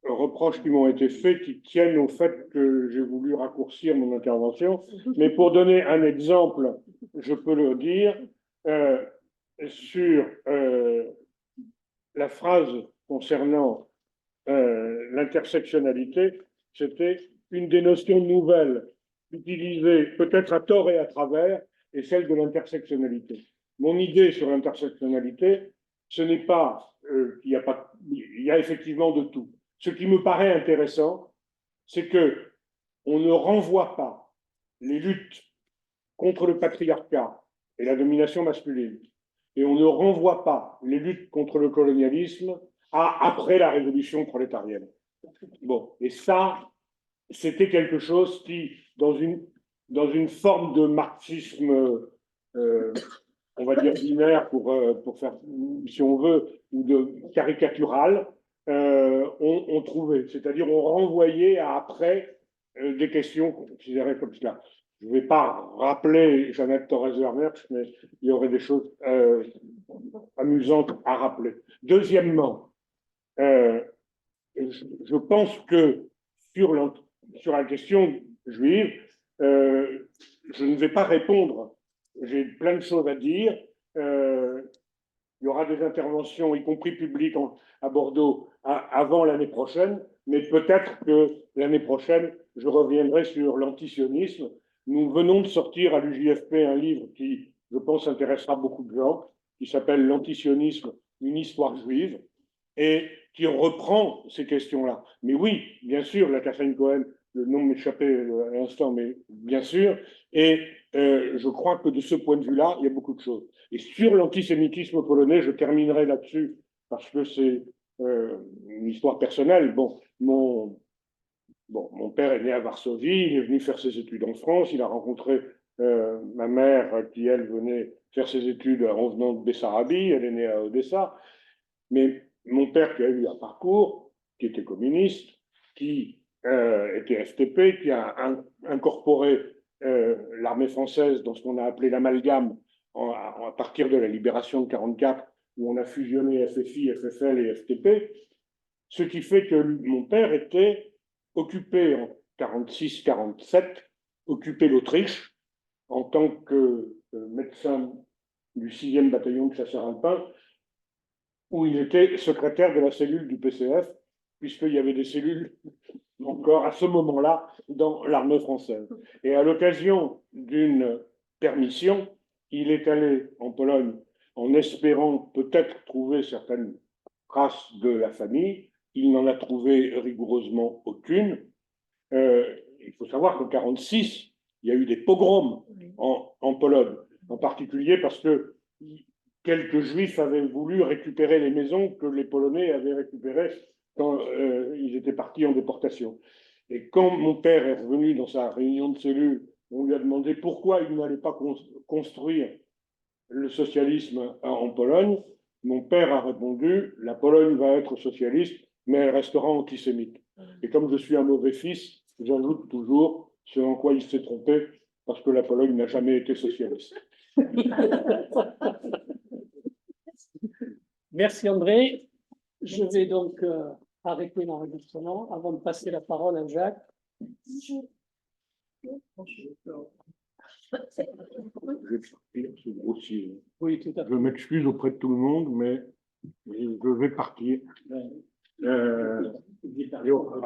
Speaker 2: reproches qui m'ont été faits qui tiennent au fait que j'ai voulu raccourcir mon intervention. Mais pour donner un exemple, je peux le dire, sur la phrase concernant l'intersectionnalité, c'était une des notions nouvelles utilisées peut-être à tort et à travers, et celle de l'intersectionnalité. Mon idée sur l'intersectionnalité, ce n'est pas qu'il y a effectivement de tout. Ce qui me paraît intéressant, c'est que on ne renvoie pas les luttes contre le patriarcat et la domination masculine, et on ne renvoie pas les luttes contre le colonialisme à après la révolution prolétarienne. Bon, et ça, c'était quelque chose qui, dans une forme de marxisme, on va dire binaire pour faire, si on veut, ou de caricatural, on trouvait. C'est-à-dire on renvoyait à après des questions qu'on considérait comme cela. je ne vais pas rappeler Jeannette Thorez-Vermersch, mais il y aurait des choses amusantes à rappeler. Deuxièmement, je pense que sur la question juive, je ne vais pas répondre. J'ai plein de choses à dire. Il y aura des interventions, y compris publiques, à Bordeaux avant l'année prochaine, mais peut-être que l'année prochaine, je reviendrai sur l'antisionisme. Nous venons de sortir à l'UJFP un livre qui, je pense, intéressera beaucoup de gens, qui s'appelle L'antisionisme, une histoire juive, et qui reprend ces questions-là. Mais oui, bien sûr, la Catherine Cohen, le nom m'échappait à l'instant, mais bien sûr, et je crois que de ce point de vue-là, il y a beaucoup de choses. Et sur l'antisémitisme polonais, je terminerai là-dessus, parce que c'est une histoire personnelle. Bon, mon père est né à Varsovie, il est venu faire ses études en France, il a rencontré ma mère qui, elle, venait faire ses études en venant de Bessarabie, elle est née à Odessa. Mais mon père qui a eu un parcours, qui était communiste, qui était FTP, qui a incorporé l'armée française dans ce qu'on a appelé l'amalgame à partir de la libération de 1944, où on a fusionné FFI, FFL et FTP, ce qui fait que mon père était occupé en 1946-1947, occupé l'Autriche en tant que médecin du 6e bataillon de chasseurs alpins, où il était secrétaire de la cellule du PCF, puisqu'il y avait des cellules encore à ce moment-là dans l'armée française. Et à l'occasion d'une permission, il est allé en Pologne en espérant peut-être trouver certaines traces de la famille. Il n'en a trouvé rigoureusement aucune. Il faut savoir qu'en 1946, il y a eu des pogroms en Pologne, en particulier parce que quelques Juifs avaient voulu récupérer les maisons que les Polonais avaient récupérées quand ils étaient partis en déportation. Et quand mon père est revenu dans sa réunion de cellule, on lui a demandé pourquoi il n'allait pas construire le socialisme en Pologne. Mon père a répondu, la Pologne va être socialiste, mais elle restera antisémite. Et comme je suis un mauvais fils, j'ajoute toujours ce en quoi il s'est trompé, parce que la Pologne n'a jamais été socialiste.
Speaker 1: Merci André. Je vais donc arrêter l'enregistrement avant de passer la parole à Jacques.
Speaker 2: C'est grossier.
Speaker 1: Oui, tout à fait.
Speaker 2: Je m'excuse auprès de tout le monde, mais je vais partir.